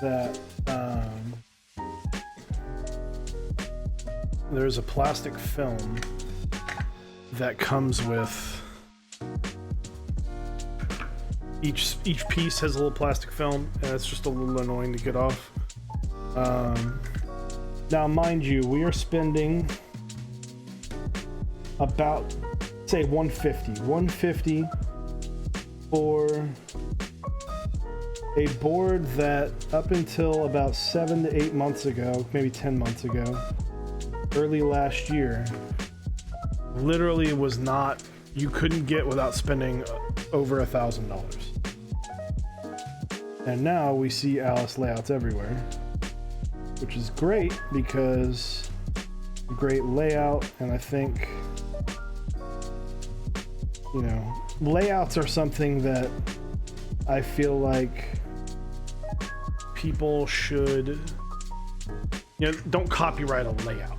that there's a plastic film that comes with each piece has a little plastic film, and it's just a little annoying to get off. Now, mind you, we are spending about, say, $150 for a board that up until about 7 to 8 months ago, maybe 10 months ago, early last year, literally was not, you couldn't get without spending over $1,000. And now we see Alice layouts everywhere, which is great because great layout, and I think, layouts are something that I feel like people should, don't copyright a layout.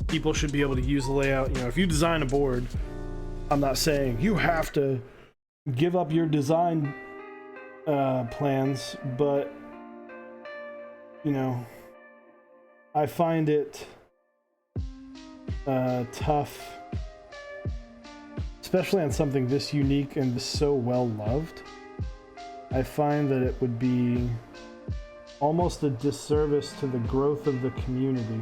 People should be able to use the layout. If you design a board, I'm not saying you have to give up your design plans, but I find it tough, especially on something this unique and so well loved. I find that it would be almost a disservice to the growth of the community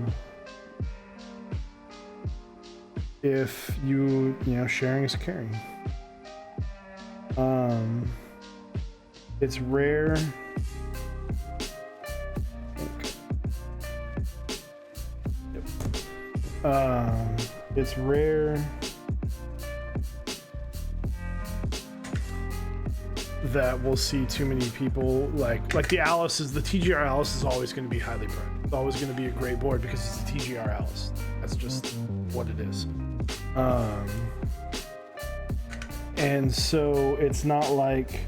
if sharing is caring. It's rare. It's rare that we'll see too many people like the Alice is the TGR Alice is always going to be highly priced. It's always going to be a great board because it's the TGR Alice. That's just what it is. And so it's not like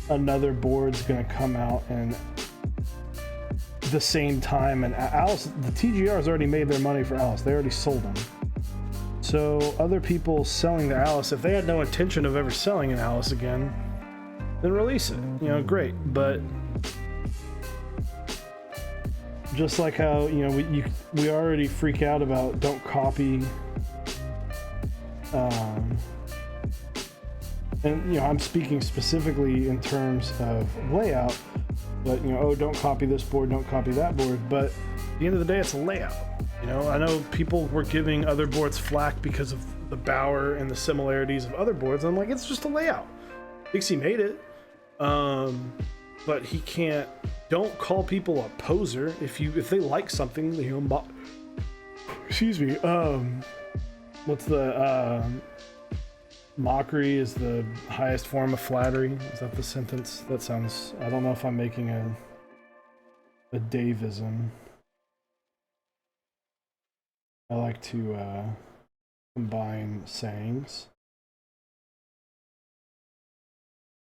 another board's going to come out and the same time, and Alice, the TGR's already made their money for Alice. They already sold them. So other people selling the Alice, if they had no intention of ever selling an Alice again, then release it. You know, great. But just like how, you know, we already freak out about don't copy. And, you know, I'm speaking specifically in terms of layout, but, you know, oh, don't copy this board, don't copy that board. But at the end of the day, it's a layout. You know, I know people were giving other boards flack because of the Bower and the similarities of other boards. I'm like, it's just a layout. Dixie made it. But he can't, don't call people a poser if they like something, you know, excuse me, what's the, mockery is the highest form of flattery. Is that the sentence? That sounds, I don't know if I'm making a Davism. I like to combine sayings.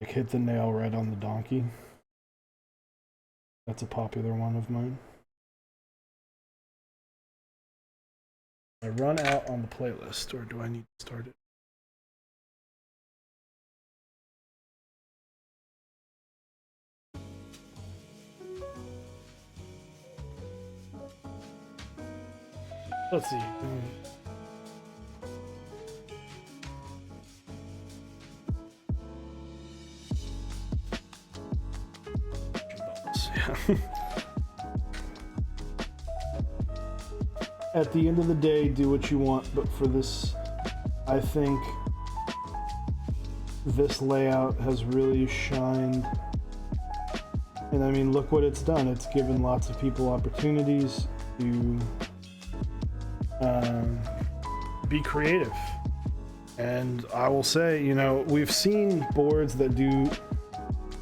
Like hit the nail right on the donkey. That's a popular one of mine. I run out on the playlist, or do I need to start it? Let's see. Yeah. At the end of the day, do what you want, but for this, I think this layout has really shined. And I mean, look what it's done. It's given lots of people opportunities to be creative. And I will say, you know, we've seen boards that do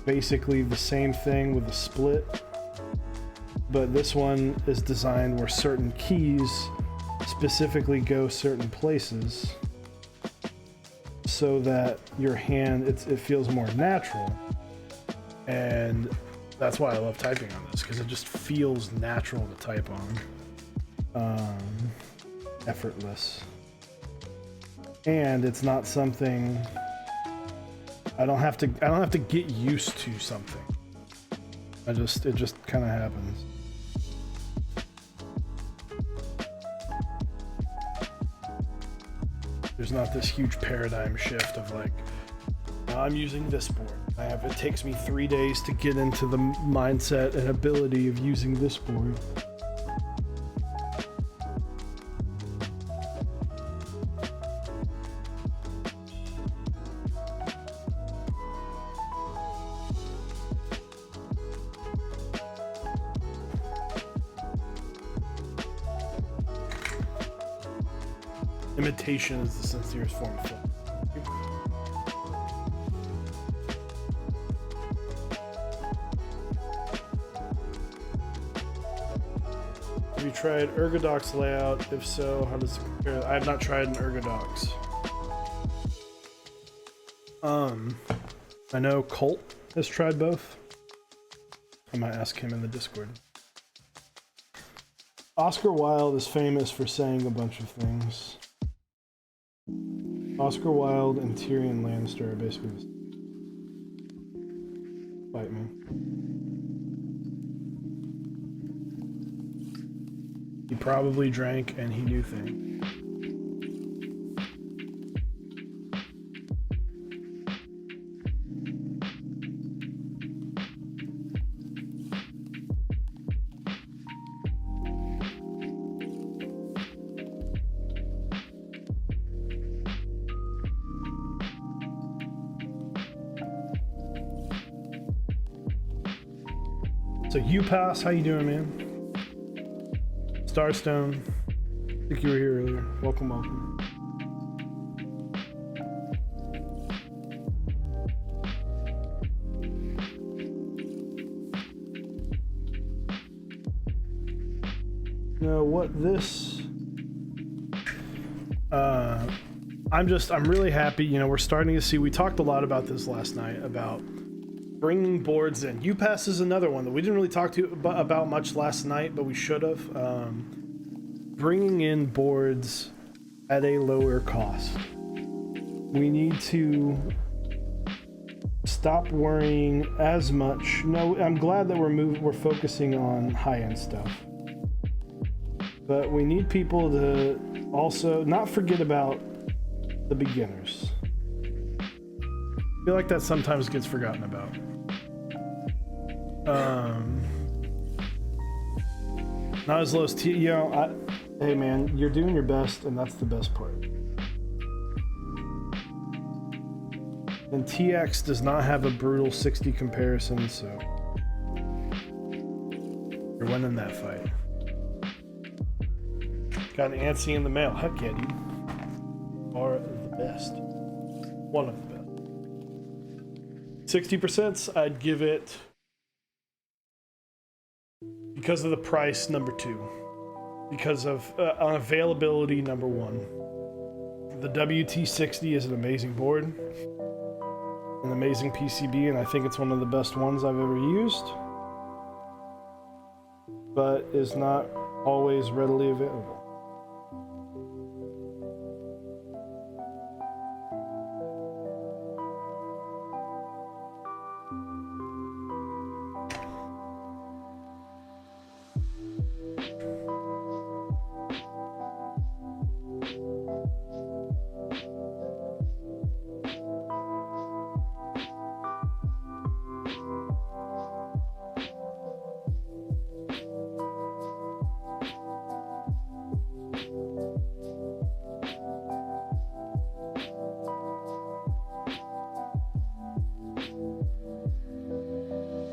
basically the same thing with a split, but this one is designed where certain keys specifically go certain places so that your hand, it feels more natural. And that's why I love typing on this, because it just feels natural to type on. Effortless. And it's not something I don't have to get used to something. It just kind of happens. There's not this huge paradigm shift of like, I'm using this board. It takes me 3 days to get into the mindset and ability of using this board. Imitation is the sincerest form of fun. Have you tried Ergodox layout? If so, how does it compare? I have not tried an Ergodox. I know Colt has tried both. I might ask him in the Discord. Oscar Wilde is famous for saying a bunch of things. Oscar Wilde and Tyrion Lannister are basically the same. Fight me. He probably drank and he knew things. So you pass, how you doing, man? Starstone. think you were here earlier. Welcome, welcome. Now, what this... I'm really happy. You know, we're starting to see, we talked a lot about this last night, about bringing boards in. UPass is another one that we didn't really talk about much last night, but we should have. Bringing in boards at a lower cost. We need to stop worrying as much. No, I'm glad that we're focusing on high-end stuff. But we need people to also not forget about the beginners. I feel like that sometimes gets forgotten about. Not as low as T. You know, hey man, you're doing your best, and that's the best part. And TX does not have a brutal 60 comparison, so you're winning that fight. Got an antsy in the mail. Heck yeah, dude. Are the best. One of the best. 60%, I'd give it, because of the price, number 2. Because of on availability, number 1. The WT60 is an amazing board. An amazing PCB, and I think it's one of the best ones I've ever used. But is not always readily available.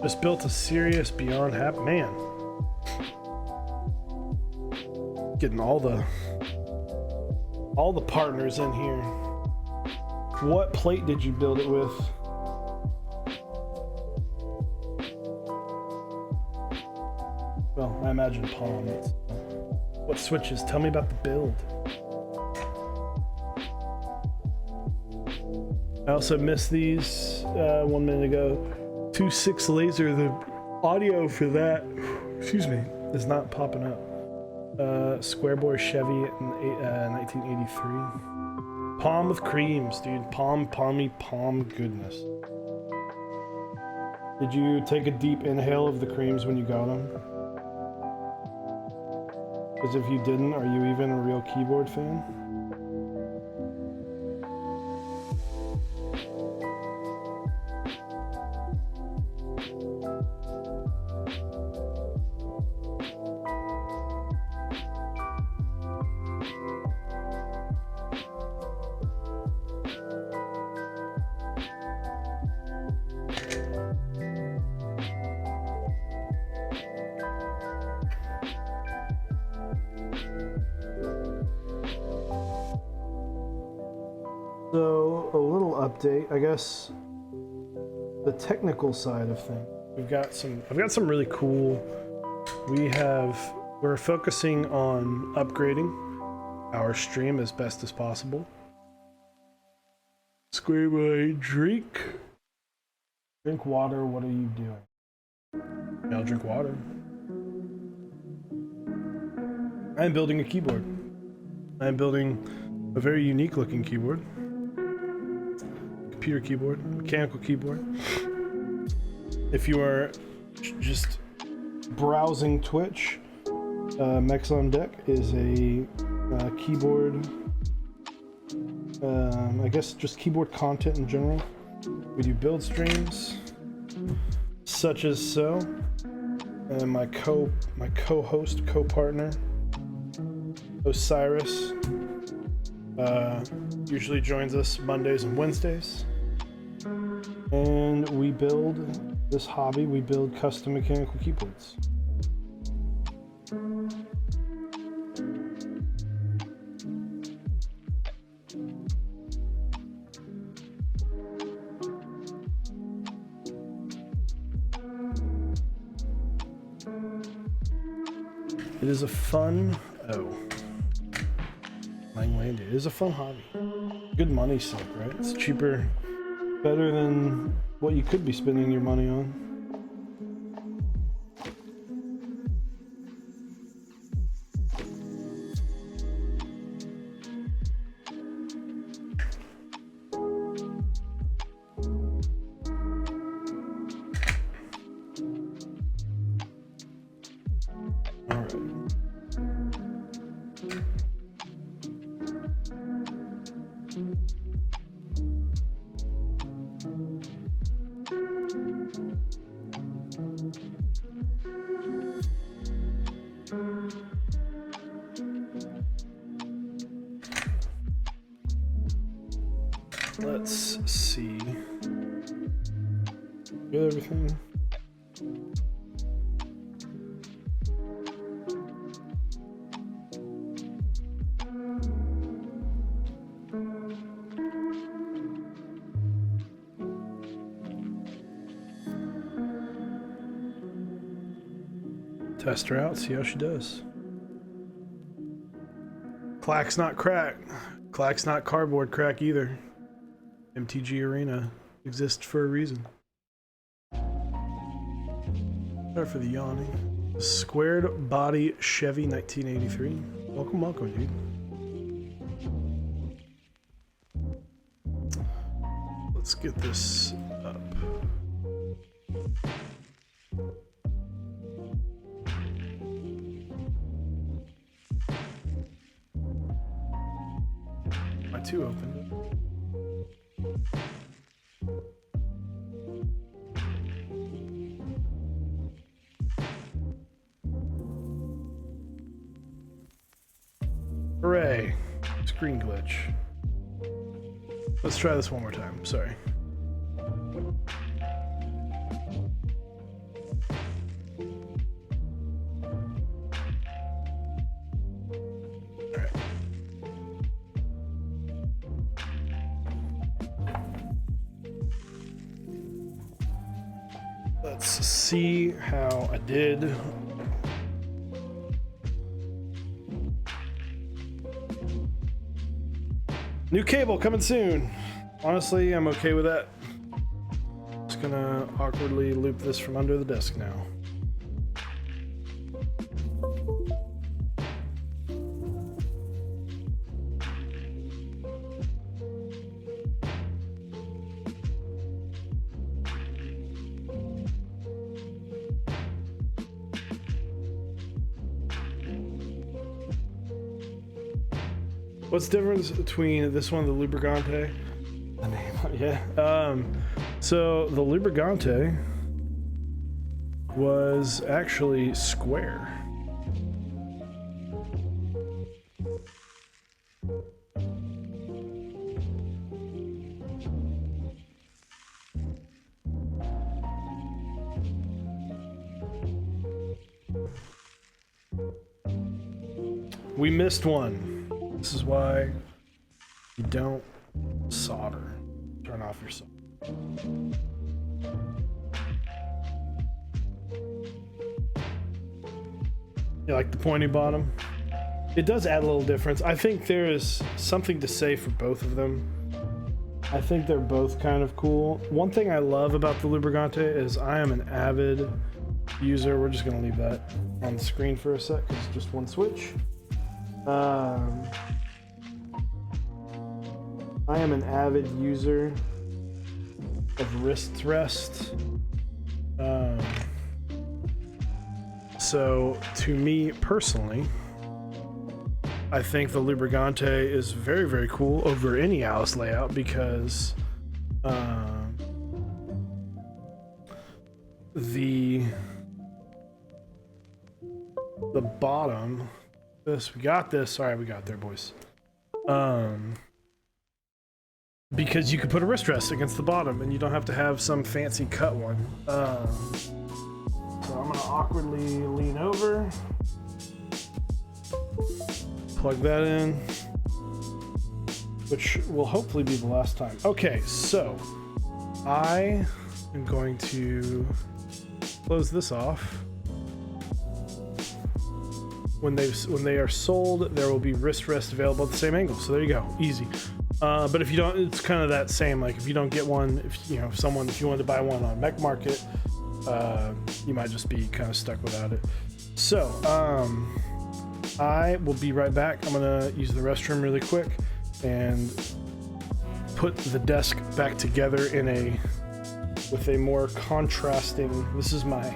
Just built a serious beyond happy man. Getting all the partners in here. What plate did you build it with? Well, I imagine Palm. What switches? Tell me about the build. I also missed these 1 minute ago. 2.6 laser, the audio for that, excuse me, is not popping up. Square bore Chevy in 1983. Palm with creams, dude. Palm goodness. Did you take a deep inhale of the creams when you got them? Because if you didn't, are you even a real keyboard fan? So, a little update, I guess, the technical side of things. I've got some really cool, we're focusing on upgrading our stream as best as possible. Square boy, drink water, what are you doing? I'll drink water. I'm building a keyboard. I'm building a very unique looking keyboard. Computer keyboard, mechanical keyboard. If you are just browsing Twitch, Mex on Deck is a keyboard, I guess just keyboard content in general. We do build streams, such as so, and my co-host, co-partner, Osiris, usually joins us Mondays and Wednesdays. And we build this hobby, we build custom mechanical keyboards. It is a fun. Oh. Langland, it is a fun hobby. Good money sink, right? It's cheaper, better than what you could be spending your money on. Let's see. Get everything. Test her out, see how she does. Clack's not crack. Clack's not cardboard crack either. MTG Arena exists for a reason. Sorry for the yawning. Squared Body Chevy 1983. Welcome, welcome, dude. Let's get this up. My two open. Hooray! Screen glitch. Let's try this one more time. Sorry. Alright. Let's see how I did. New cable coming soon. Honestly, I'm okay with that. Just gonna awkwardly loop this from under the desk now. What's the difference between this one and the Lubricante? The name, yeah. So the Lubricante was actually square. We missed one. This is why you don't solder. Turn off your solder. You like the pointy bottom? It does add a little difference. I think there is something to say for both of them. I think they're both kind of cool. One thing I love about the Lubricante is I am an avid user. We're just going to leave that on the screen for a sec because it's just one switch. I am an avid user of wrist rest. So to me personally, I think the Lubricante is very, very cool over any Alice layout because the bottom, we got this. All right, we got there, boys. Because you could put a wrist rest against the bottom and you don't have to have some fancy cut one. So I'm gonna awkwardly lean over, plug that in, which will hopefully be the last time. Okay, so I am going to close this off. they are sold, there will be wrist rest available at the same angle. So there you go, easy. But if you don't, it's kind of that same. Like if you don't get one, if you wanted to buy one on Mech Market, you might just be kind of stuck without it. So I will be right back. I'm gonna use the restroom really quick and put the desk back together with a more contrasting. This is my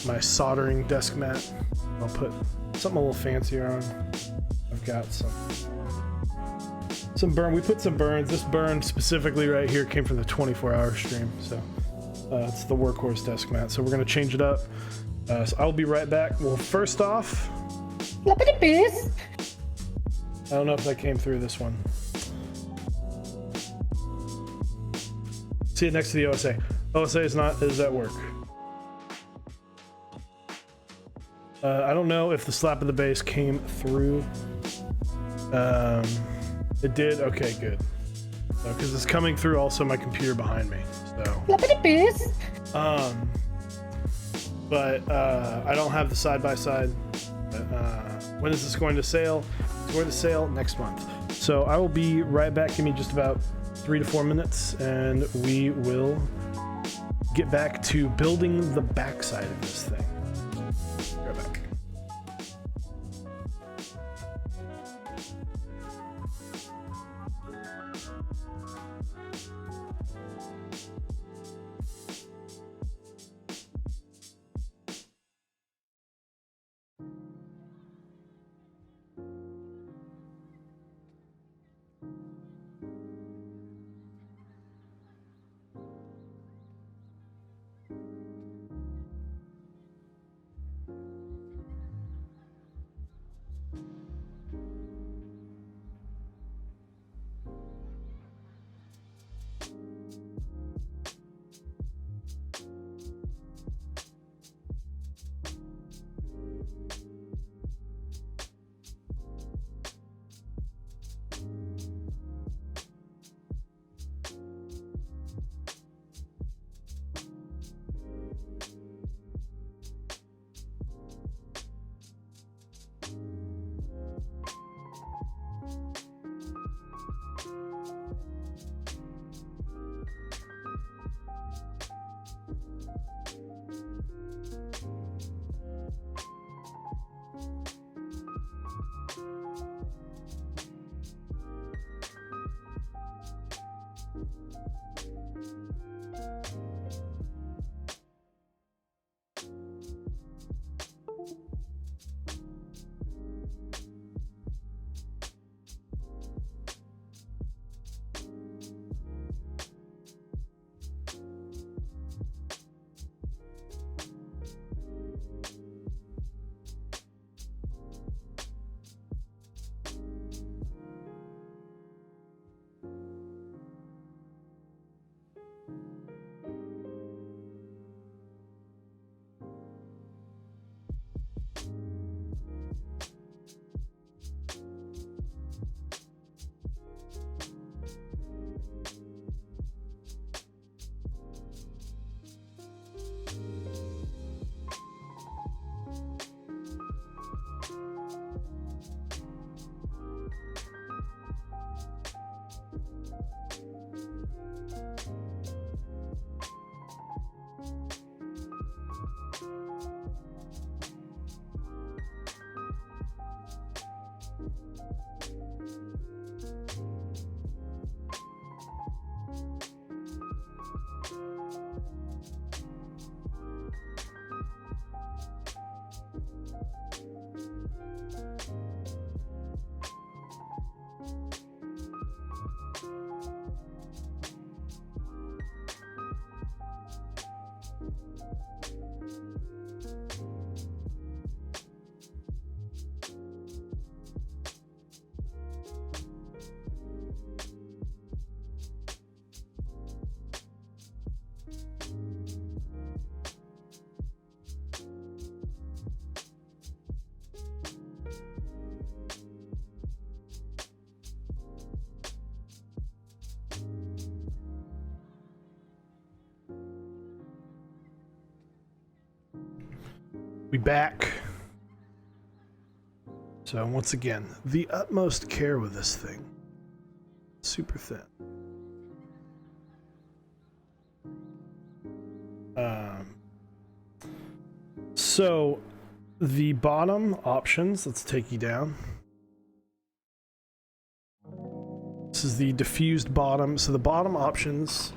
my soldering desk mat. I'll put something a little fancier on. I've got some burn. We put some burns. This burn specifically right here came from the 24-hour stream, so it's the workhorse desk mat. So we're gonna change it up. So I'll be right back. Well, first off, I don't know if that came through this one. See it next to the OSA. OSA is at work. I don't know if the slap of the bass came through. It did. Okay, good. Because it's coming through also my computer behind me. So. But I don't have the side-by-side. When is this going to sale? It's going to sale next month. So I will be right back. Give me just about 3 to 4 minutes, and we will get back to building the backside of this thing. Right back. We back. So once again, the utmost care with this thing. Super thin. So the bottom options, let's take you down. This is the diffused bottom. So the bottom options,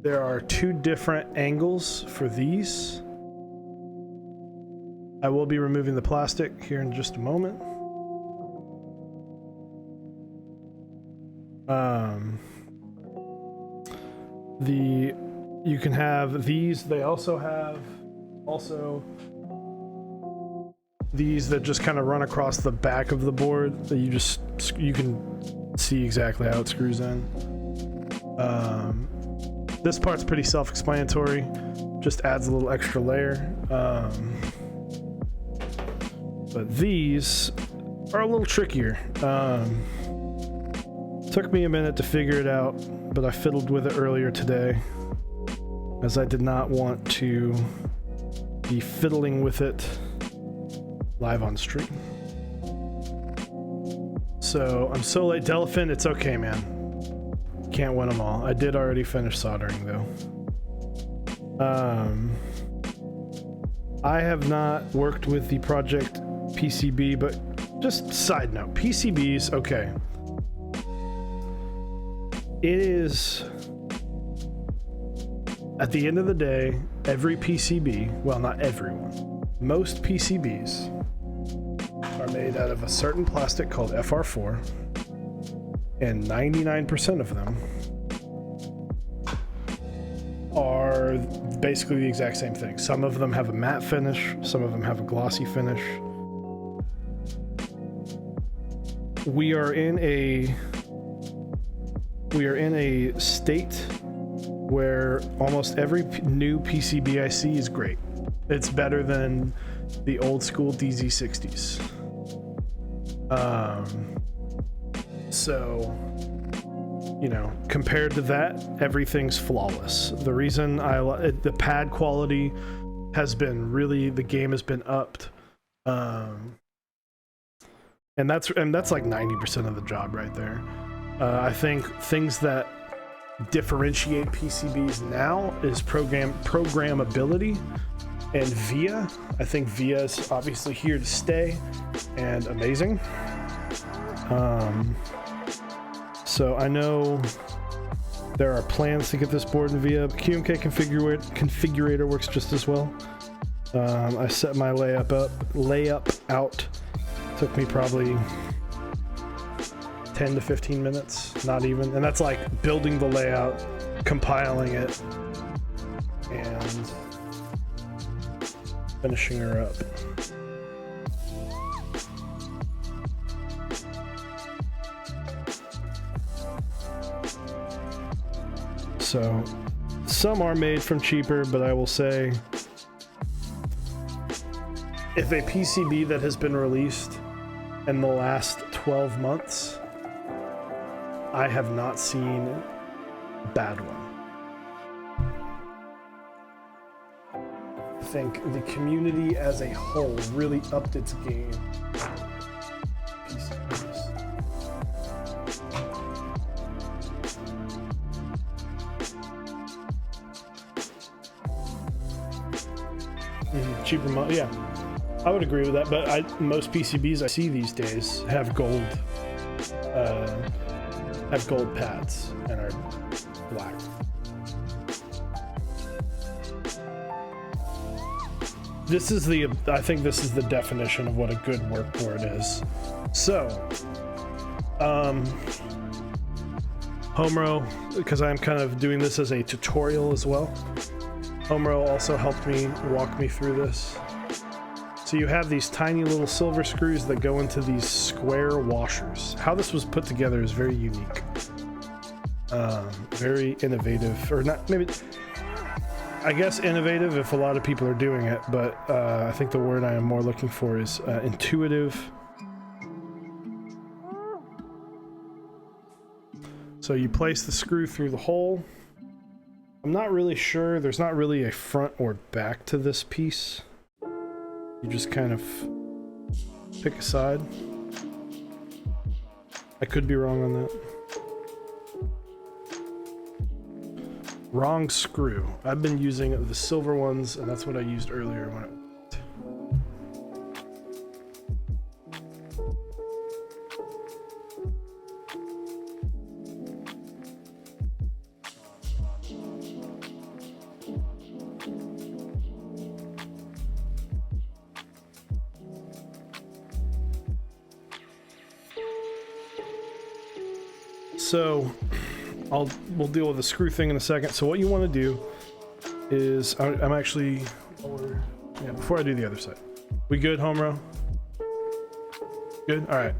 there are two different angles for these. I will be removing the plastic here in just a moment. You can have these. They also have these that just kind of run across the back of the board that you can see exactly how it screws in. This part's pretty self-explanatory, just adds a little extra layer. But these are a little trickier. Took me a minute to figure it out, but I fiddled with it earlier today, as I did not want to be fiddling with it live on stream. So I'm so late. Delphine, it's okay, man. Can't win them all. I did already finish soldering though. I have not worked with the project PCB, but just side note, PCBs, okay. It is, at the end of the day, every PCB, well, not everyone, most PCBs are made out of a certain plastic called FR4, and 99% of them are basically the exact same thing. Some of them have a matte finish, some of them have a glossy finish. We are in a state where almost every new PCB I see is great. It's better than the old school DZ60s. So, you know, compared to that, everything's flawless. The reason the pad quality has been really, the game has been upped. And that's like 90% of the job right there. I think things that differentiate PCBs now is programmability and VIA. I think VIA is obviously here to stay and amazing. So I know there are plans to get this board in VIA. QMK configurator works just as well. I set my layup out. Took me probably 10 to 15 minutes, not even. And that's like building the layout, compiling it, and finishing her up. So some are made from cheaper, but I will say if a PCB that has been released in the last 12 months, I have not seen a bad one. I think the community as a whole really upped its game. PCBs. Cheaper, yeah. I would agree with that, but most PCBs I see these days have gold pads and are black. I think this is the definition of what a good work board is. So, Homerow, because I'm kind of doing this as a tutorial as well. Homerow also helped me walk me through this. So you have these tiny little silver screws that go into these square washers. How this was put together is very unique. Very innovative, or not, maybe, I guess innovative if a lot of people are doing it, but I think the word I am more looking for is intuitive. So you place the screw through the hole. I'm not really sure, there's not really a front or back to this piece. You just kind of pick a side. I could be wrong on that. Wrong screw. I've been using the silver ones, and that's what I used earlier when it. So we'll deal with the screw thing in a second. So what you want to do is I'm actually before I do the other side. We good, Homerow? Good? All right.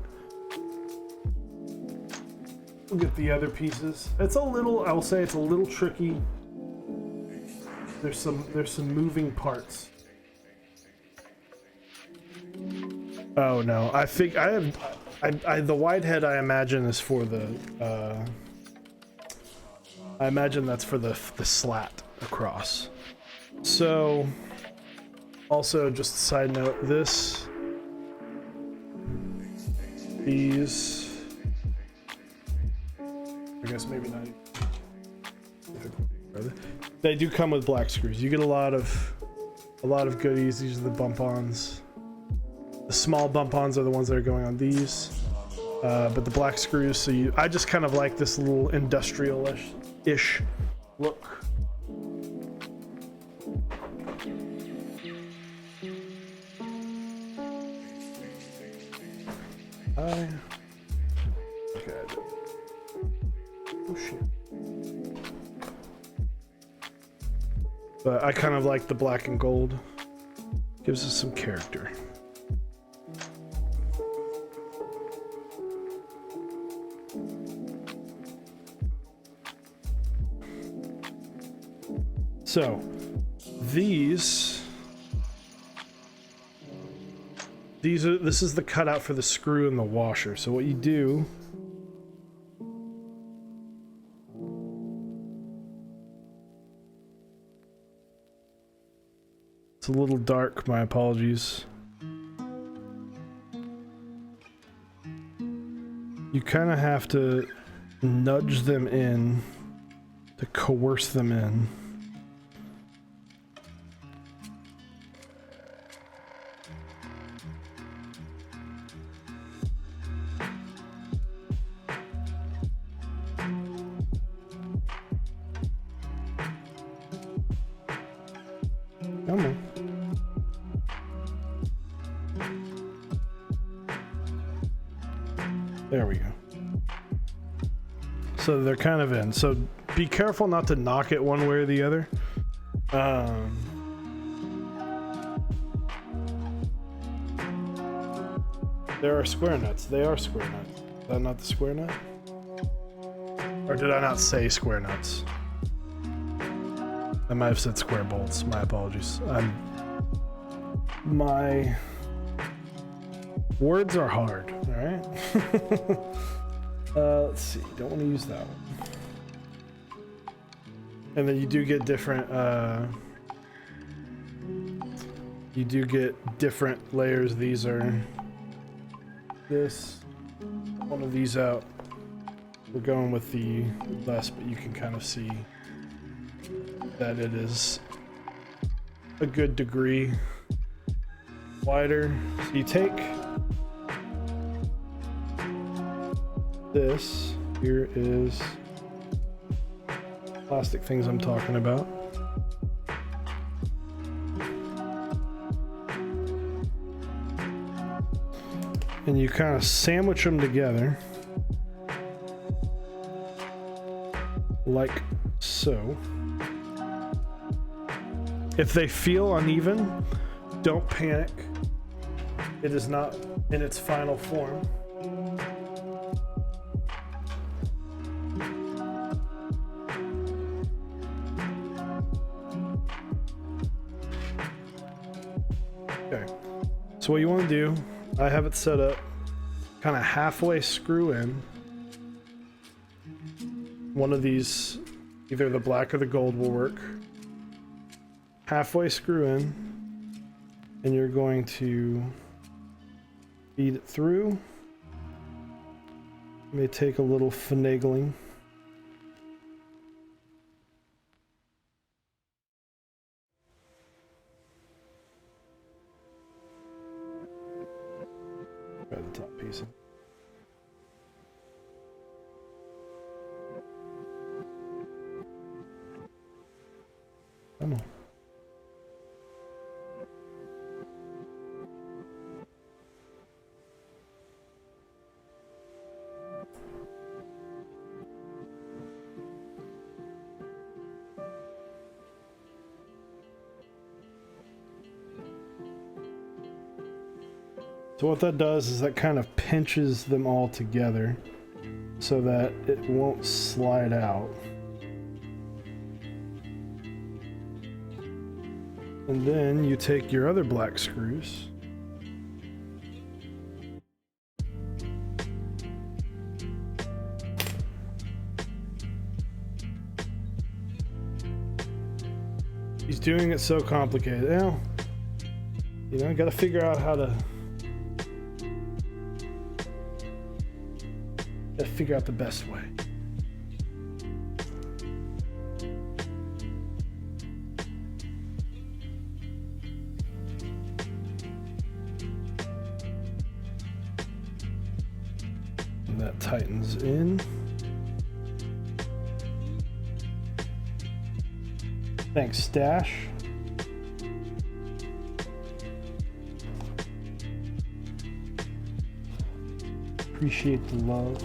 We'll get the other pieces. It's a little, I will say it's a little tricky. There's some moving parts. Oh no, I think I have the wide head I imagine is for the I imagine that's for the slat across. So also just a side note, these I guess maybe not even, they do come with black screws. You get a lot of goodies. These are the bump-ons. The small bump-ons are the ones that are going on these, but the black screws. So I just kind of like this little industrial-ish look. Okay. Oh shit. But I kind of like the black and gold. Gives us some character. So, this is the cutout for the screw and the washer. So what you do, it's a little dark, my apologies. You kind of have to nudge them in to coerce them in. Come on. There we go. So they're kind of in. So be careful not to knock it one way or the other. There are square nuts. They are square nuts. Is that not the square nut? Or did I not say square nuts? I might have said square bolts. My apologies. My words are hard. All right. Let's see. Don't want to use that one. And then you do get different. You do get different layers. These are one of these out. We're going with the less, but you can kind of see that it is a good degree wider. So you take this, here is plastic things I'm talking about. And you kind of sandwich them together like so. If they feel uneven, don't panic. It is not in its final form. Okay, so what you want to do, I have it set up kind of halfway screw in. One of these, either the black or the gold will work. Halfway screw in, and you're going to feed it through. It may take a little finagling. Try the top piece. Come on. So what that does is that kind of pinches them all together so that it won't slide out. And then you take your other black screws he's doing it so complicated. Now, you know, gotta figure out how to figure out the best way. And that tightens in. Thanks, Stash. Appreciate the love.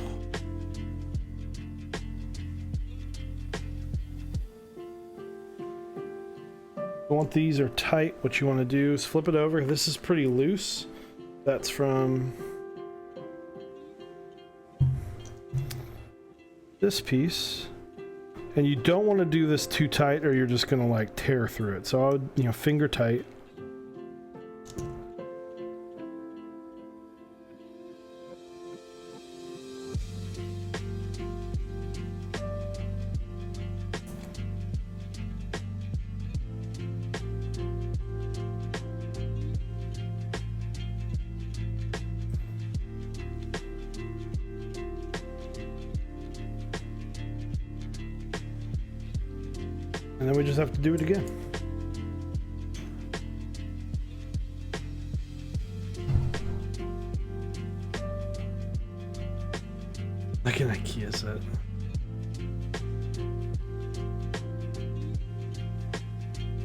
Once these are tight, what you want to do is flip it over. This is pretty loose. That's from this piece. And you don't want to do this too tight or you're just going to like tear through it. So I would, you know, finger tight. And then we just have to do it again. Like an IKEA set.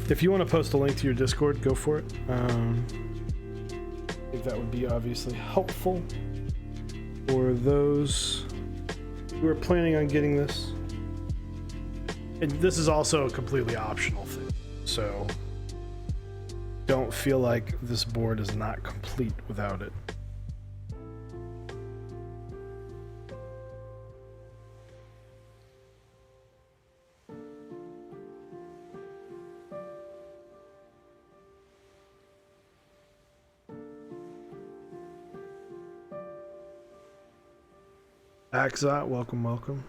If you want to post a link to your Discord, go for it. I think that would be obviously helpful for those who are planning on getting this. And this is also a completely optional thing, so don't feel like this board is not complete without it. Axot, welcome, welcome.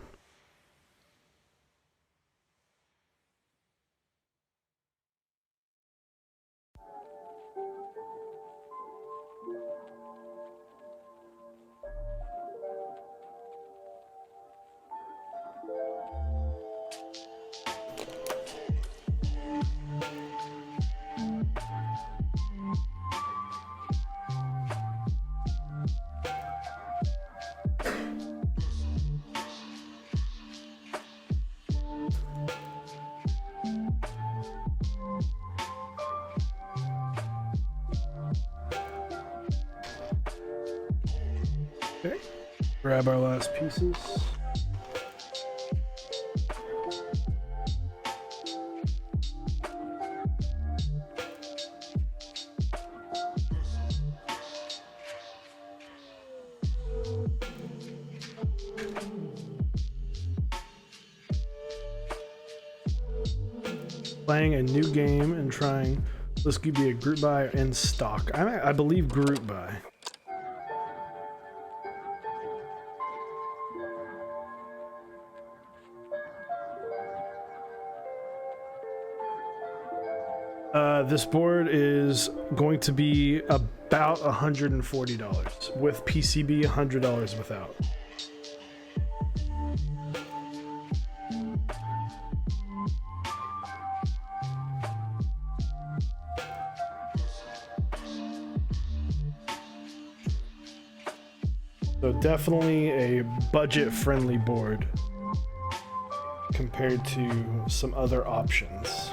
Okay, grab our last pieces. Playing a new game and trying, this could be a group buy in stock. I believe group buy. This board is going to be about $140 with PCB, $100 without. So definitely a budget-friendly board compared to some other options.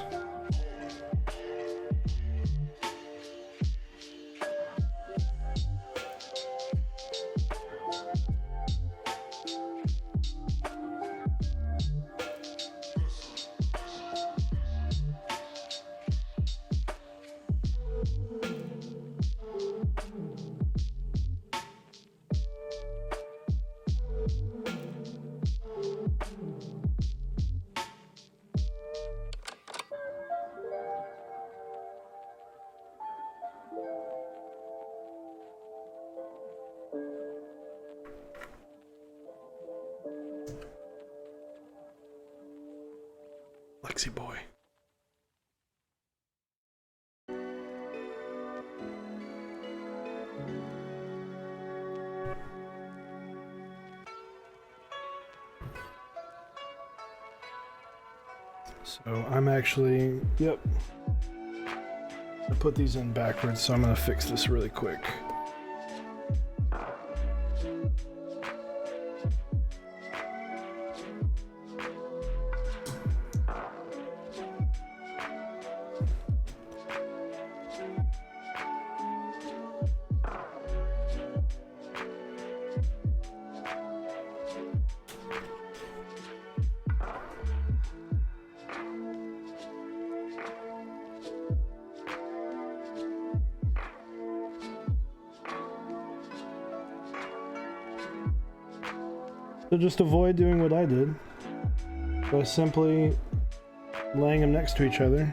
Lexi boy. So I'm actually, yep. I put these in backwards, so I'm gonna fix this really quick. So just avoid doing what I did by simply laying them next to each other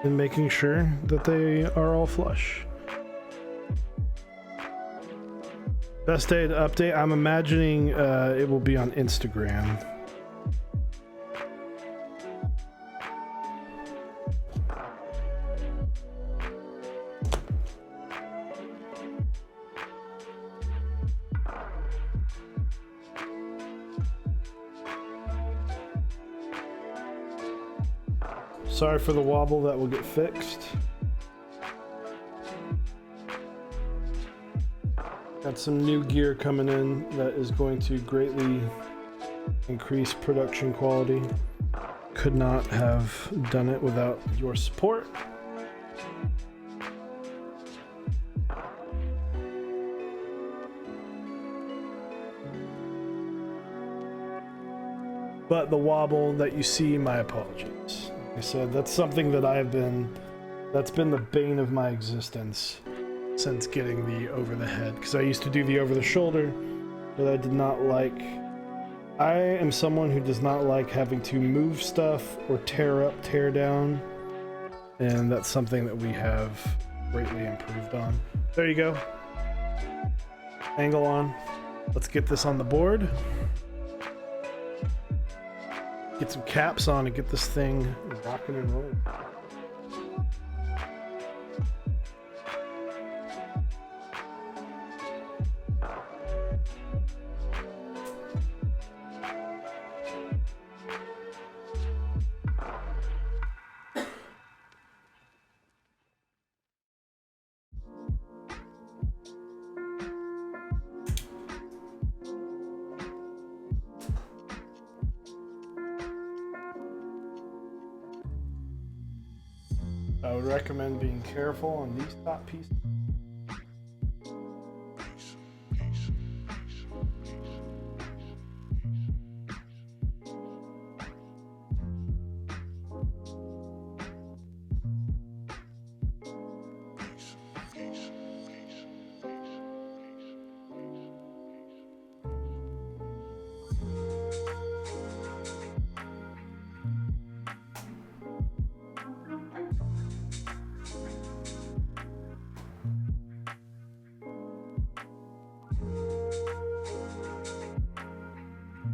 and making sure that they are all flush. Best day to update, I'm imagining it will be on Instagram. Sorry for the wobble, that will get fixed. Got some new gear coming in that is going to greatly increase production quality. Could not have done it without your support. But the wobble that you see, my apologies. I said that's something that that's been the bane of my existence since getting the over the head, because I used to do the over the shoulder, but I did not like. I am someone who does not like having to move stuff or tear up, tear down, and that's something that we have greatly improved on. There you go. Angle on. Let's get this on the board. Get some caps on and get this thing rocking and rolling. I would recommend being careful on these top pieces.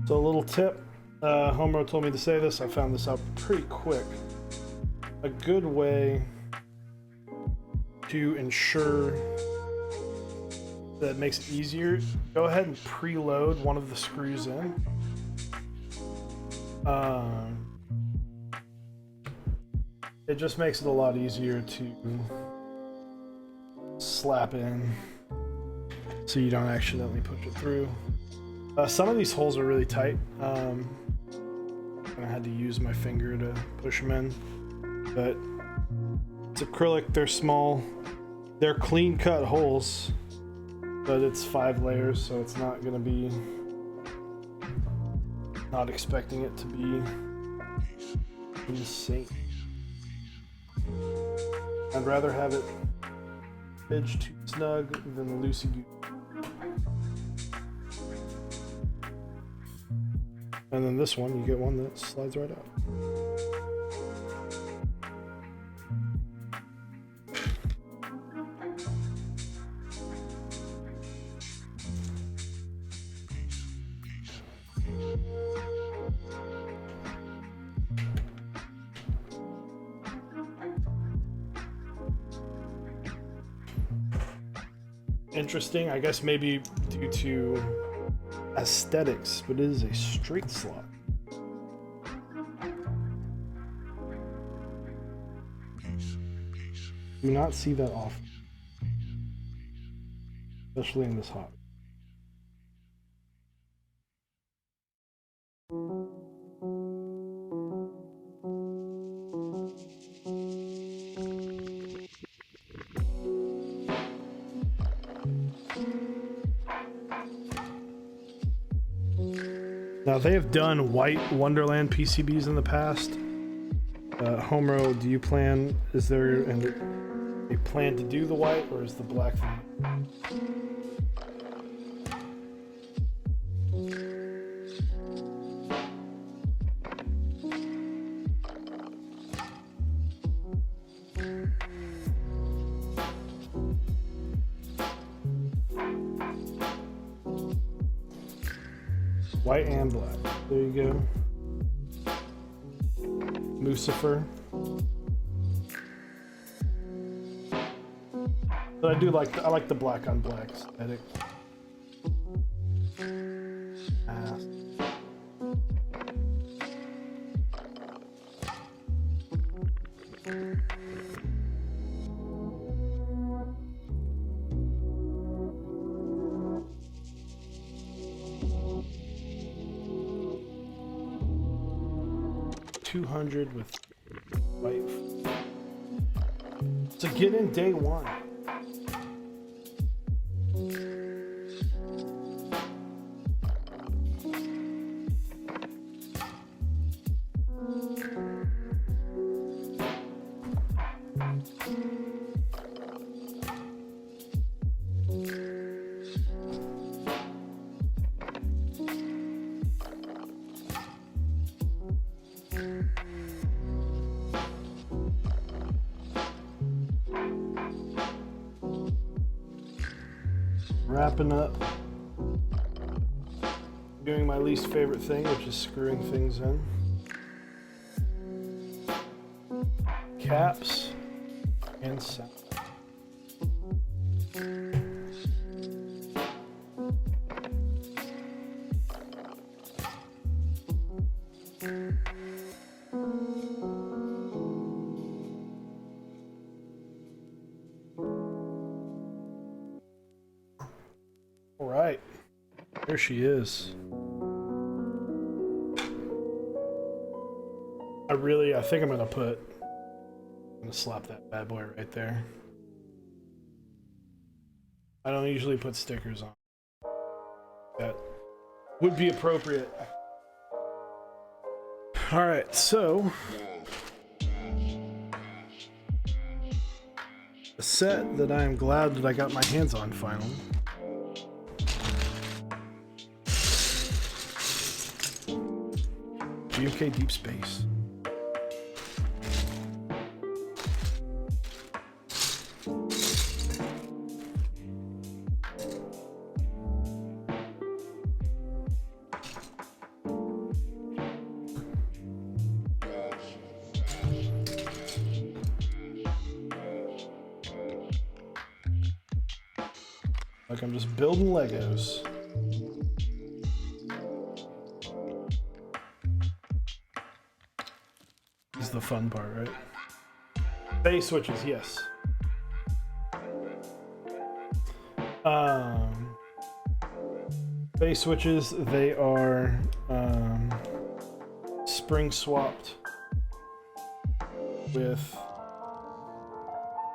So a little tip, Homerow told me to say this, I found this out pretty quick. A good way to ensure that it makes it easier, go ahead and preload one of the screws in. It just makes it a lot easier to slap in so you don't accidentally push it through. Some of these holes are really tight. I had to use my finger to push them in, but it's acrylic, they're small, they're clean cut holes, but it's 5 layers, so it's not gonna be, not expecting it to be insane. I'd rather have it edge too snug than loosey-goosey. And then this one, you get one that slides right out. Interesting, I guess maybe due to aesthetics, but it is a straight slot. Do not see that often, especially in this hobby. Now they have done white Wonderland PCBs in the past. Homerow, do you plan? Is there a plan to do the white, or is the black thing? White and black. There you go. Lucifer. But I like the black on black aesthetic. $200 with white. So get in day one. Wrapping up, doing my least favorite thing, which is screwing things in. Caps and sound. Alright, there she is. I think I'm gonna slap that bad boy right there. I don't usually put stickers on. That would be appropriate. Alright, so a set that I am glad that I got my hands on finally. GMK Deep Space. Like I'm just building Legos. This is the fun part, right? Base switches, yes. Base switches, they are spring swapped with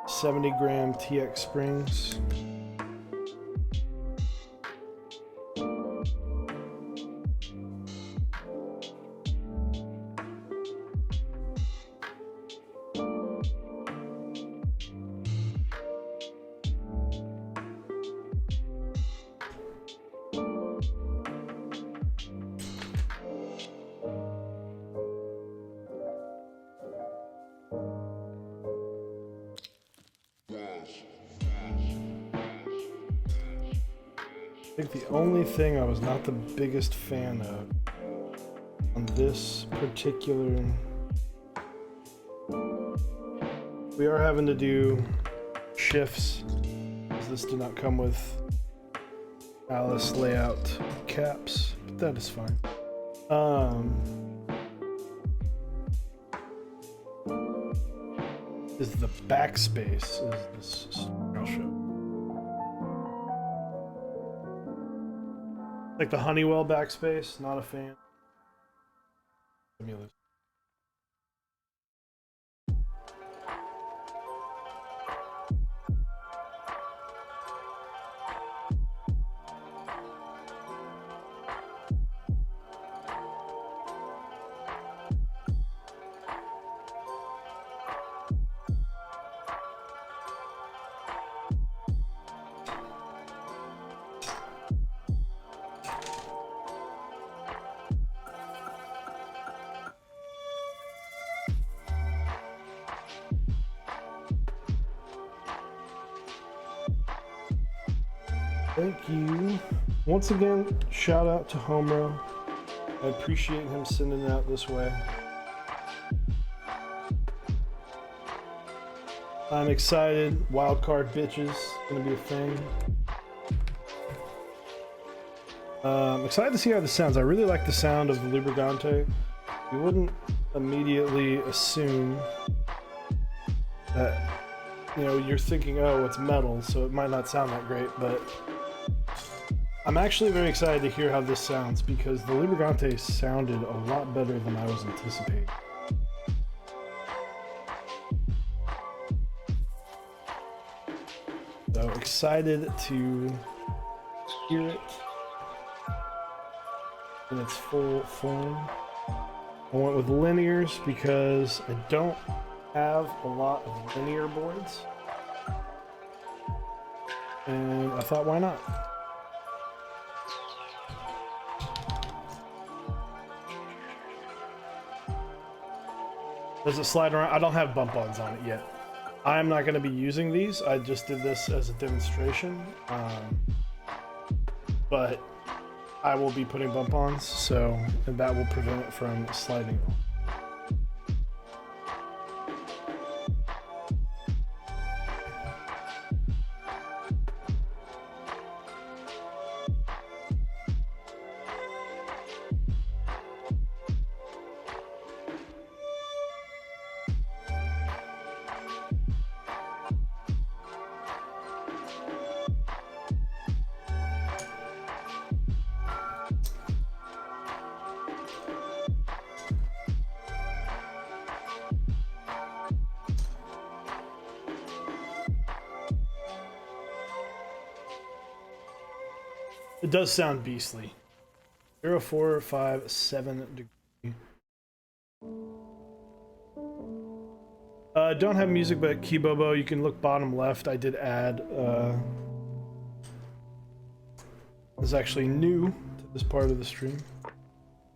70-gram TX springs. I think the only thing I was not the biggest fan of on this particular, we are having to do shifts because this did not come with Alice layout caps, but that is fine. Is the backspace is this, I'll show. Like the Honeywell backspace, not a fan. Stimulus. Thank you. Once again, shout out to Homerow. I appreciate him sending it out this way. I'm excited. Wildcard bitches gonna be a thing. I'm excited to see how this sounds. I really like the sound of the Lubricante. You wouldn't immediately assume that, you know, you're thinking, oh, it's metal, so it might not sound that great, but I'm actually very excited to hear how this sounds because the Lubricante sounded a lot better than I was anticipating. So excited to hear it in its full form. I went with linears because I don't have a lot of linear boards, and I thought, why not? Does it slide around? I don't have bump-ons on it yet. I'm not going to be using these. I just did this as a demonstration, but I will be putting bump-ons, so and that will prevent it from sliding. It does sound beastly. 0, 4, 5, 7 degree. Don't have music, but Kibobo, you can look bottom left. I did add. This is actually new to this part of the stream.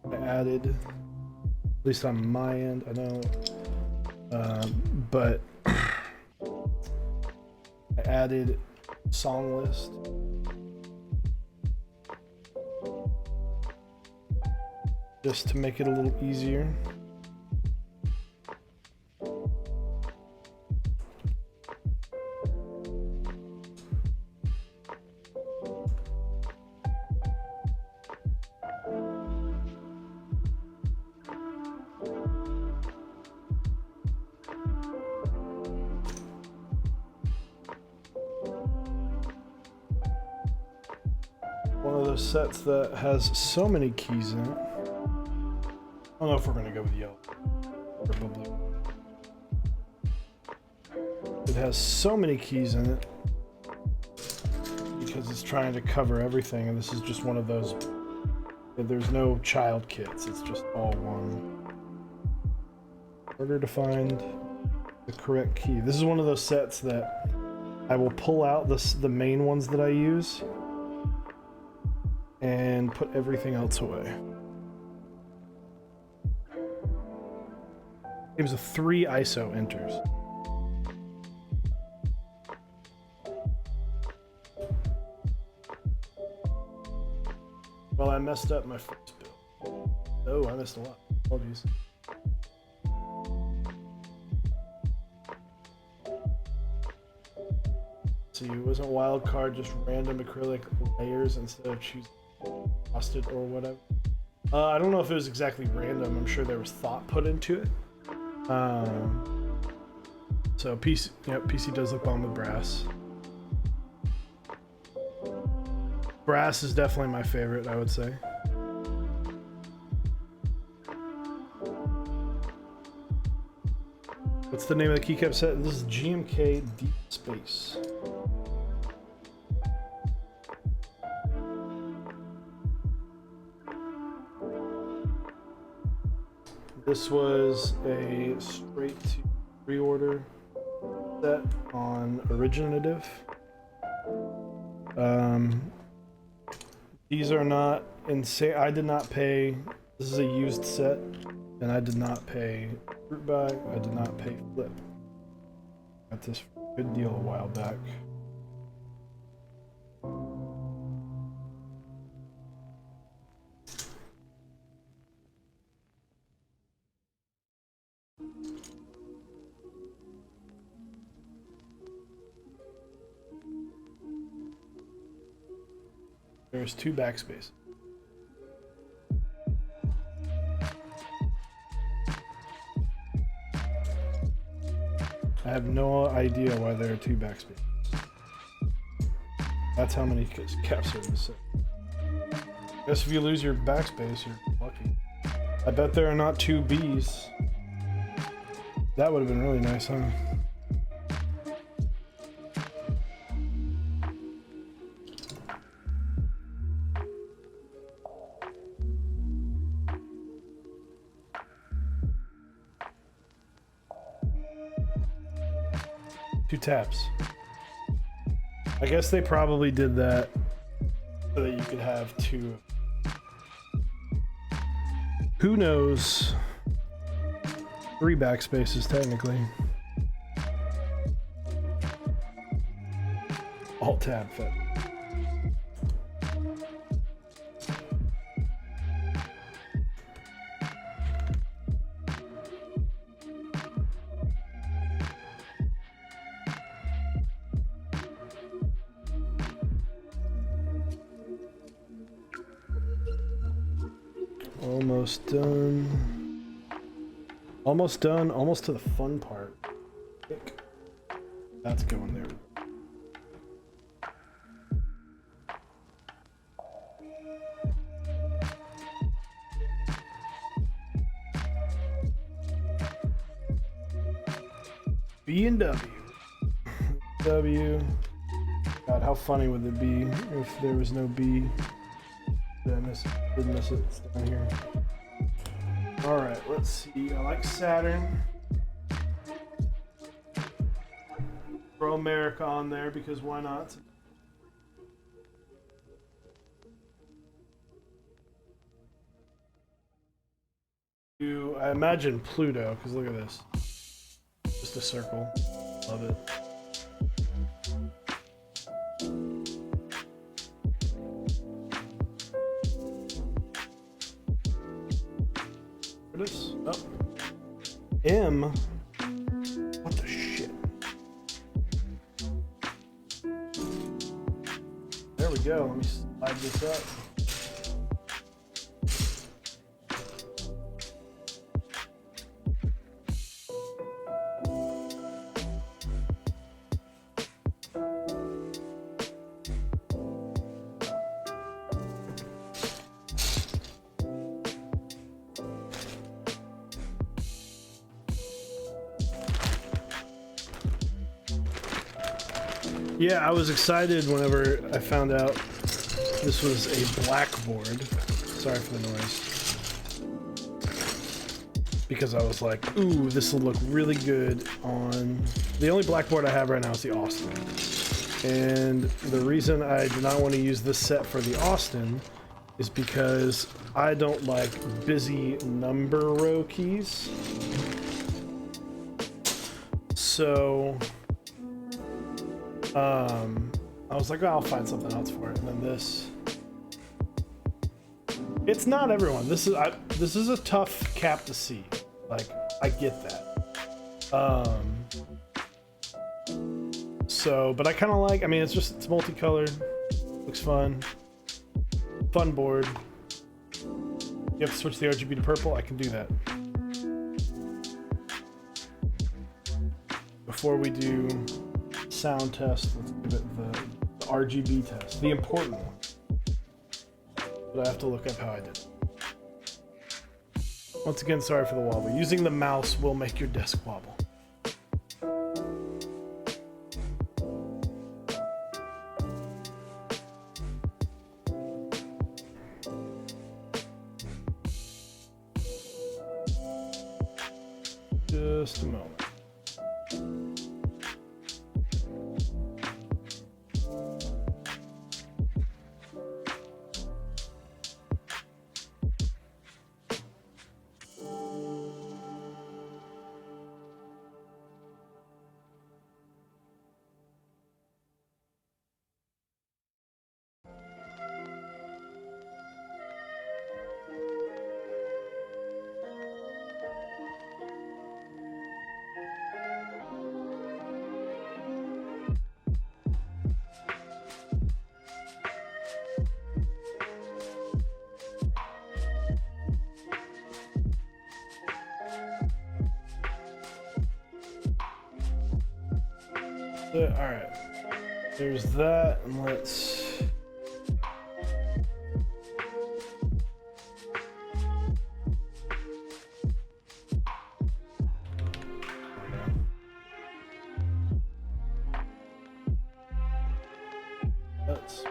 I added, at least on my end, I know, but I added song list. Just to make it a little easier. one of those sets that has so many keys in it. I don't know if we're gonna go with yellow or blue. It has so many keys in it because it's trying to cover everything, and this is just one of those. There's no child kits, it's just all one. Harder to find the correct key. This is one of those sets that I will pull out the main ones that I use and put everything else away. Games with 3 ISO enters. Well, I messed up my first build. Oh, I missed a lot. Apologies. See, it wasn't Wildcard, just random acrylic layers instead of choosing frosted or whatever. I don't know if it was exactly random. I'm sure there was thought put into it. So PC, yep, PC does look bomb with brass. Brass is definitely my favorite, I would say. What's the name of the keycap set? This is GMK Deep Space. This was a straight to pre-order set on Originative. These are not insane. I did not pay. This is a used set, and I did not pay fruit bag. I did not pay flip. Got this for a good deal a while back. There's 2 backspaces. I have no idea why there are 2 backspaces. That's how many caps are in the set. I guess if you lose your backspace, you're lucky. I bet there are not 2 Bs. That would have been really nice, huh? Two taps. I guess they probably did that so that you could have 2. Who knows? 3 backspaces technically. Alt tab fit. Almost done. Almost done. Almost to the fun part. That's going there. B and W. W. God, how funny would it be if there was no B? Did I miss it? Did miss it. It's down here. Alright, let's see. I like Saturn. Throw America on there because why not? I imagine Pluto, because look at this. Just a circle. Love it. Oh. M. What the shit? There we go. Let me slide this up. Yeah, I was excited whenever I found out this was a blackboard. Sorry for the noise. Because I was like, ooh, this will look really good on... The only blackboard I have right now is the Austin. And the reason I do not want to use this set for the Austin is because I don't like busy number row keys. So... I was like, oh, I'll find something else for it. And then this. It's not everyone. This is a tough cap to see. Like, I get that. So, but I kind of like. I mean, it's multicolored. Looks fun. Fun board. You have to switch the RGB to purple. I can do that. Before we do sound test, let's give it the RGB test, the important one. But I have to look up how I did it. Once again, sorry for the wobble. Using the mouse will make your desk wobble. Just a moment. Alright, there's that, and let's...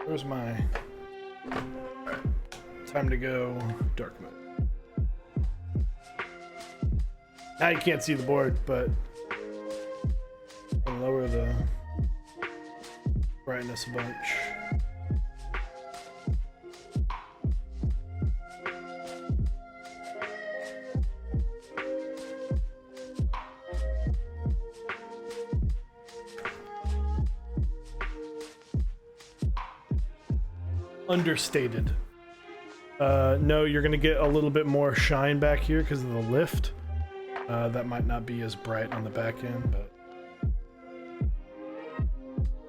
Where's my... Alright, time to go dark mode. Now you can't see the board, but I'll lower the brightness a bunch. Understated. No, you're gonna get a little bit more shine back here because of the lift. That might not be as bright on the back end, but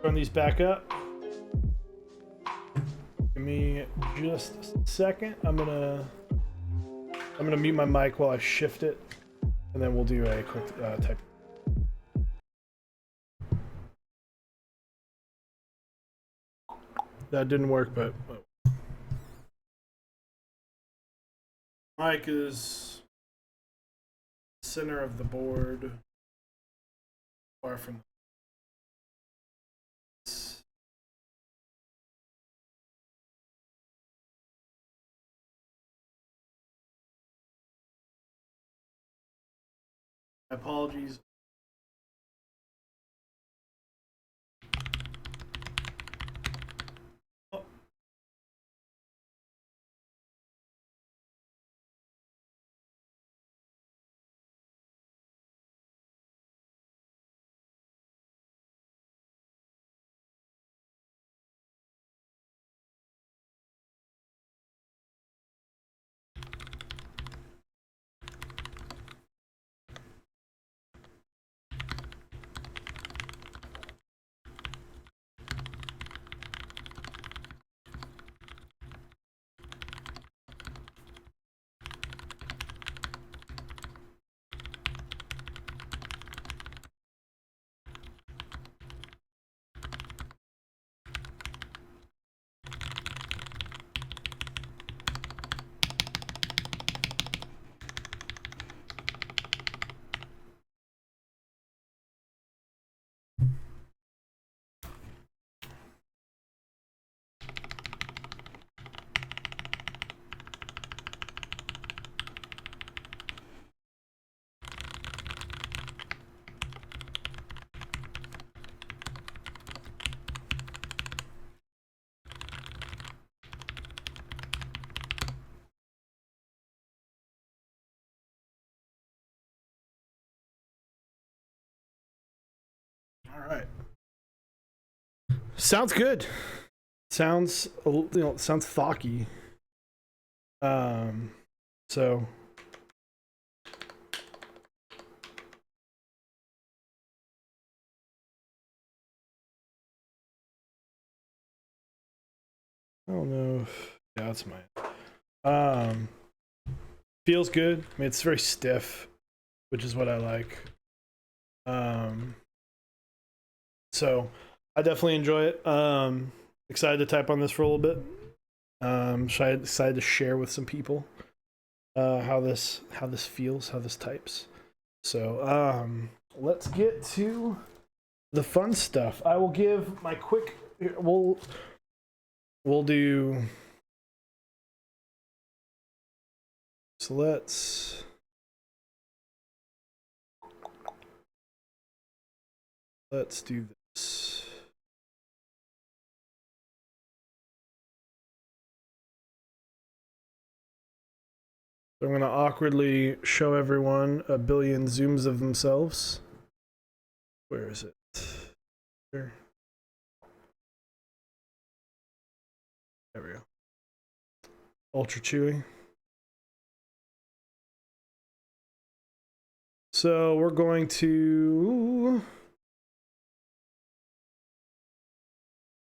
turn these back up. Give me just a second. I'm gonna mute my mic while I shift it, and then we'll do a quick type. That didn't work, but mic is center of the board, far from. Apologies. All right. Sounds good. Sounds, you know, sounds thocky. So I don't know if, yeah, that's mine. Feels good. I mean, it's very stiff, which is what I like. So I definitely enjoy it. Excited to type on this for a little bit. Excited to share with some people how this feels, how this types. So let's get to the fun stuff. I will give my quick. We'll do. So let's do this. So I'm going to awkwardly show everyone a billion zooms of themselves. Where is it? Here. There we go. Ultra chewy. So we're going to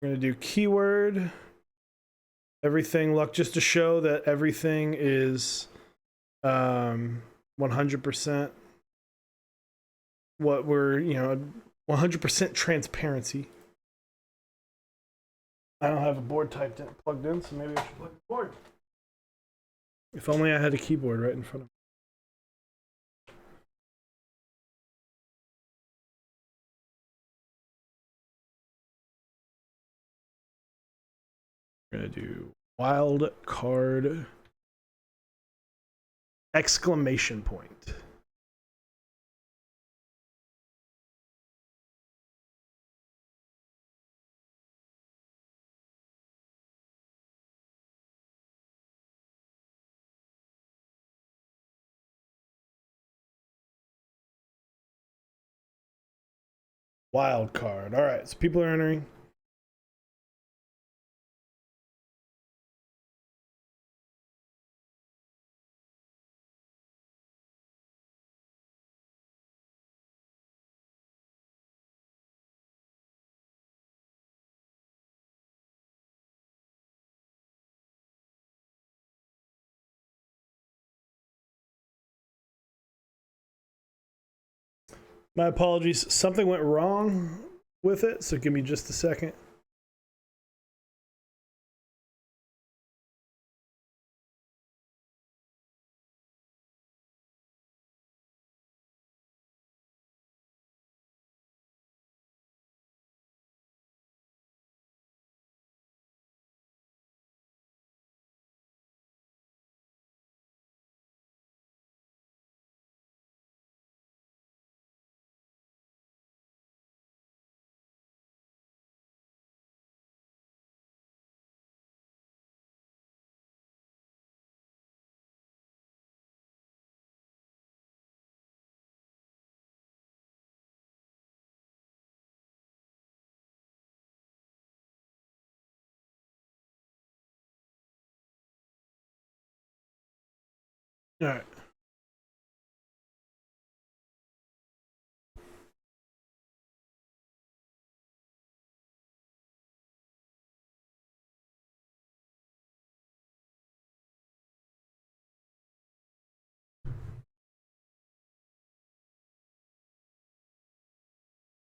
do keyword everything luck, just to show that everything is 100% what we're, you know, 100% transparency. I don't have a board plugged in, so maybe I should plug the board. If only I had a keyboard right in front of me. We're gonna do wild card exclamation point. Wild card. All right, so people are entering. My apologies. Something went wrong with it, so give me just a second. All right.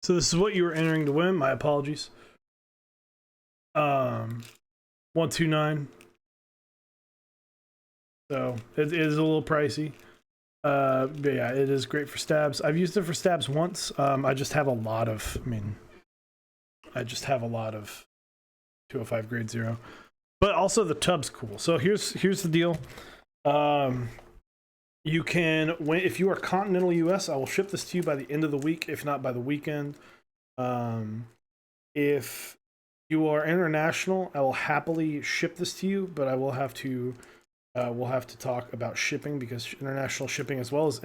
So this is what you were entering to win. My apologies. 129. So it is a little pricey. But yeah, it is great for stabs. I've used it for stabs once. I just have a lot of. I just have a lot of 205 grade 0. But also the tub's cool. So here's the deal. You can win if you are continental US. I will ship this to you by the end of the week, if not by the weekend. If you are international, I will happily ship this to you, but I will have to we'll have to talk about shipping, because international shipping, as well as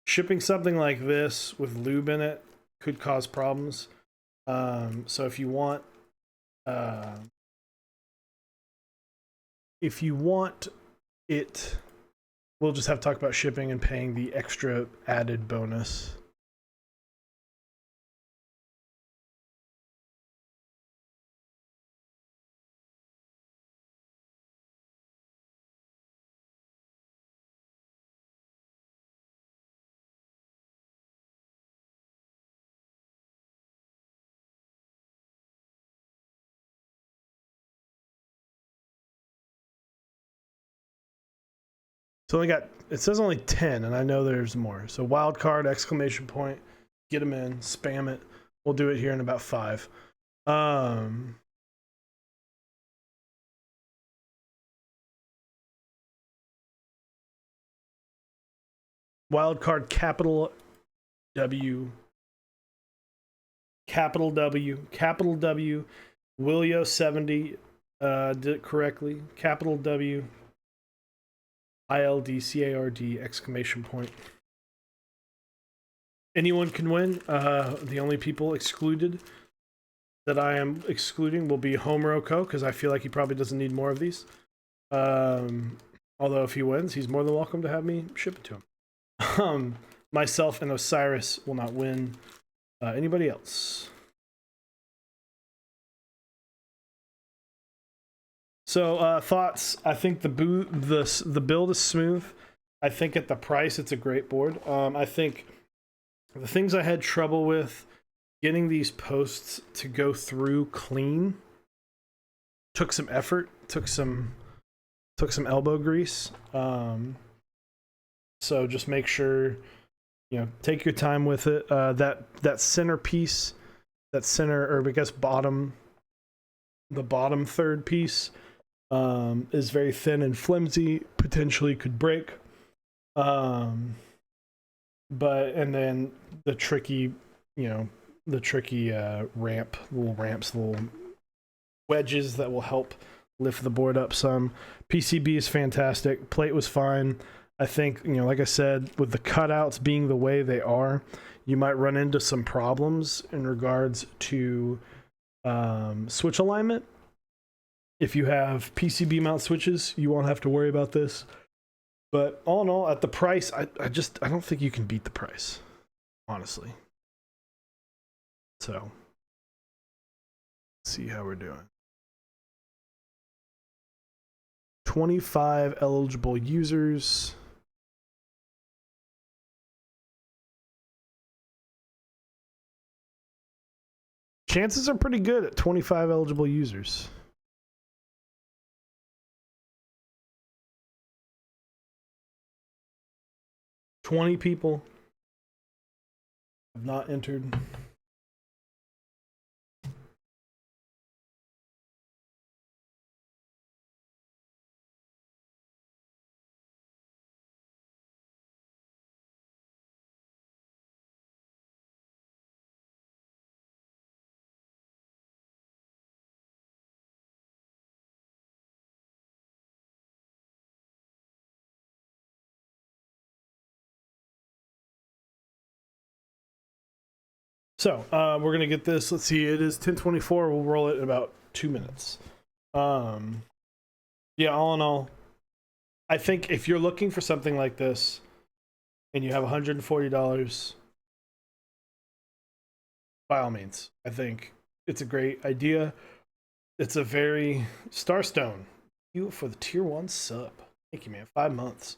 shipping something like this with lube in it, could cause problems. So if you want it, we'll just have to talk about shipping and paying the extra added bonus. So it says only 10, and I know there's more. So wild card, exclamation point, get them in, spam it. We'll do it here in about 5. Wild card, capital W, capital W, capital W, Willio70 did it correctly. Capital W, ILDCARD, exclamation point. Anyone can win. The only people excluded that I am excluding will be Homerow Co, because I feel like he probably doesn't need more of these. Although if he wins, he's more than welcome to have me ship it to him. Myself and Osiris will not win. Anybody else? So thoughts? I think the build is smooth. I think at the price, it's a great board. I think the things I had trouble with, getting these posts to go through clean, took some effort, took some elbow grease. So just make sure, take your time with it. That center piece, or I guess the bottom third piece is very thin and flimsy, potentially could break. And then the tricky ramp, little ramps, little wedges that will help lift the board up some. PCB is fantastic. Plate was fine. I think, like I said, with the cutouts being the way they are, you might run into some problems in regards to switch alignment. If you have PCB mount switches, you won't have to worry about this. But all in all, at the price, I don't think you can beat the price, honestly. So, let's see how we're doing. 25 eligible users. Chances are pretty good at 25 eligible users. $20 people have not entered. So we're gonna get this. Let's see. It is 10:24. We'll roll it in about 2 minutes. Yeah. All in all, I think if you're looking for something like this, and you have $140, by all means, I think it's a great idea. It's a very Starstone. You for the tier 1 sub. Thank you, man. 5 months,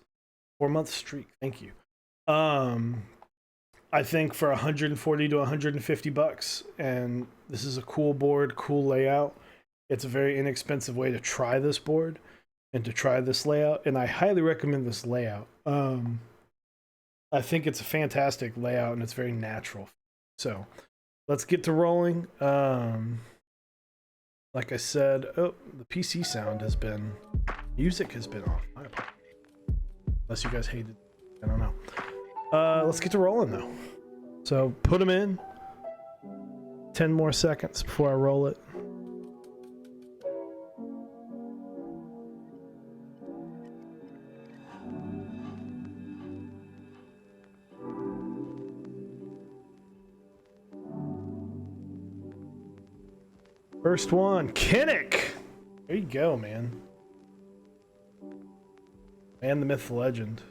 4-month streak. Thank you. I think for $140 to $150, and this is a cool board, cool layout. It's a very inexpensive way to try this board and to try this layout, and I highly recommend this layout. I think it's a fantastic layout, and it's very natural. So let's get to rolling. Like I said, the PC sound has been, music has been off. Unless you guys hated, I don't know. Let's get to rolling though. So put them in. 10 more seconds before I roll it. First one, Kinnick. There you go, man. And the myth, the legend.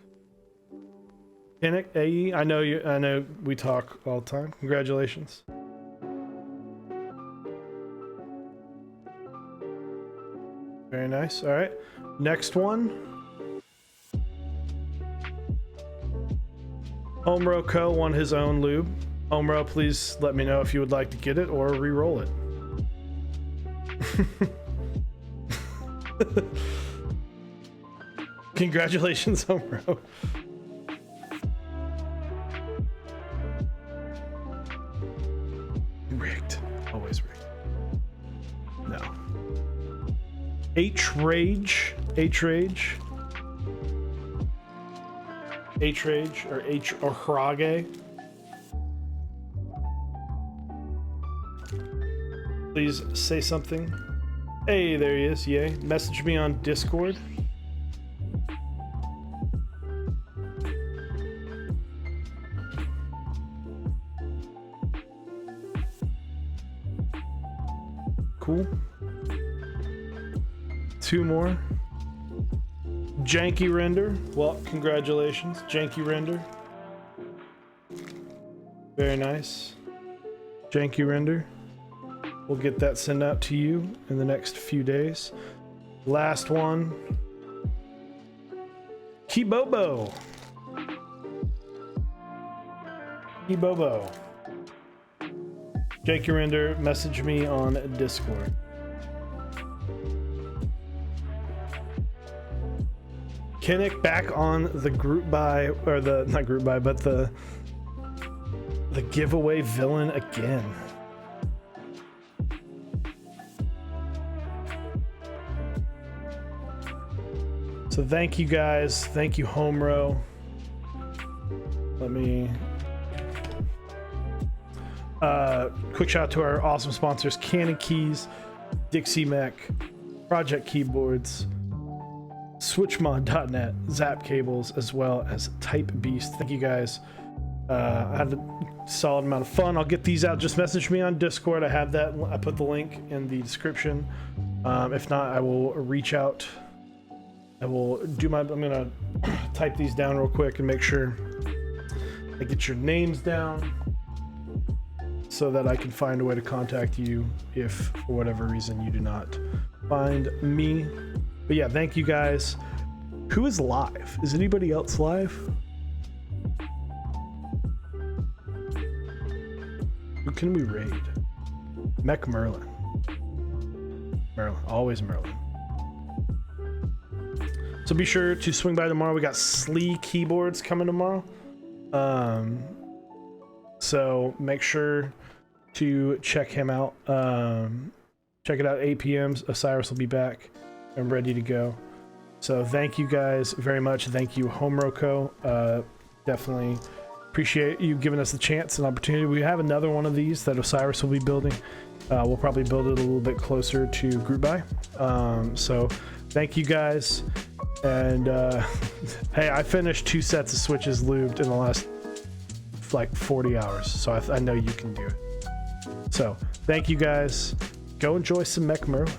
Kinnick, AE. I know you. I know we talk all the time. Congratulations. Very nice. All right. Next one. Homerow Co. won his own lube. Homerow, please let me know if you would like to get it or re-roll it. Congratulations, Homerow. Rigged. Always rigged. No. H-Rage. H-Rage. H-Rage or H-Rage. Please say something. Hey, there he is. Yay. Message me on Discord. Cool. Two more. Janky Render. Well, congratulations. Janky Render. Very nice. Janky Render. We'll get that sent out to you in the next few days. Last one. Kibobo. Kibobo. Janky Render, message me on Discord. Kinnick back on the group buy, or the, not group buy, but the giveaway villain again. So thank you guys. Thank you, Homerow. Let me... quick shout out to our awesome sponsors, Canon Keys, Dixie Mech, Project Keyboards, Switchmod.net, Zap Cables, as well as Type Beast. Thank you guys. I had a solid amount of fun. I'll get these out. Just message me on Discord. I have that. I put the link in the description. If not, I will reach out. I will do my... I'm gonna type these down real quick and make sure I get your names down so that I can find a way to contact you if for whatever reason you do not find me. But yeah, thank you guys. Who is live? Is anybody else live? Who can we raid? Mech Merlin. Merlin, always Merlin. So be sure to swing by tomorrow. We got Slee keyboards coming tomorrow. So make sure to check him out. Check it out, 8 p.m. Osiris will be back and ready to go. So thank you guys very much. Thank you, Homerow Co. Definitely appreciate you giving us the chance and opportunity. We have another one of these that Osiris will be building. We'll probably build it a little bit closer to group buy. So thank you guys. And hey, I finished 2 sets of switches lubed in the last like 40 hours, so I know you can do it. So thank you guys. Go enjoy some Mech Merlin.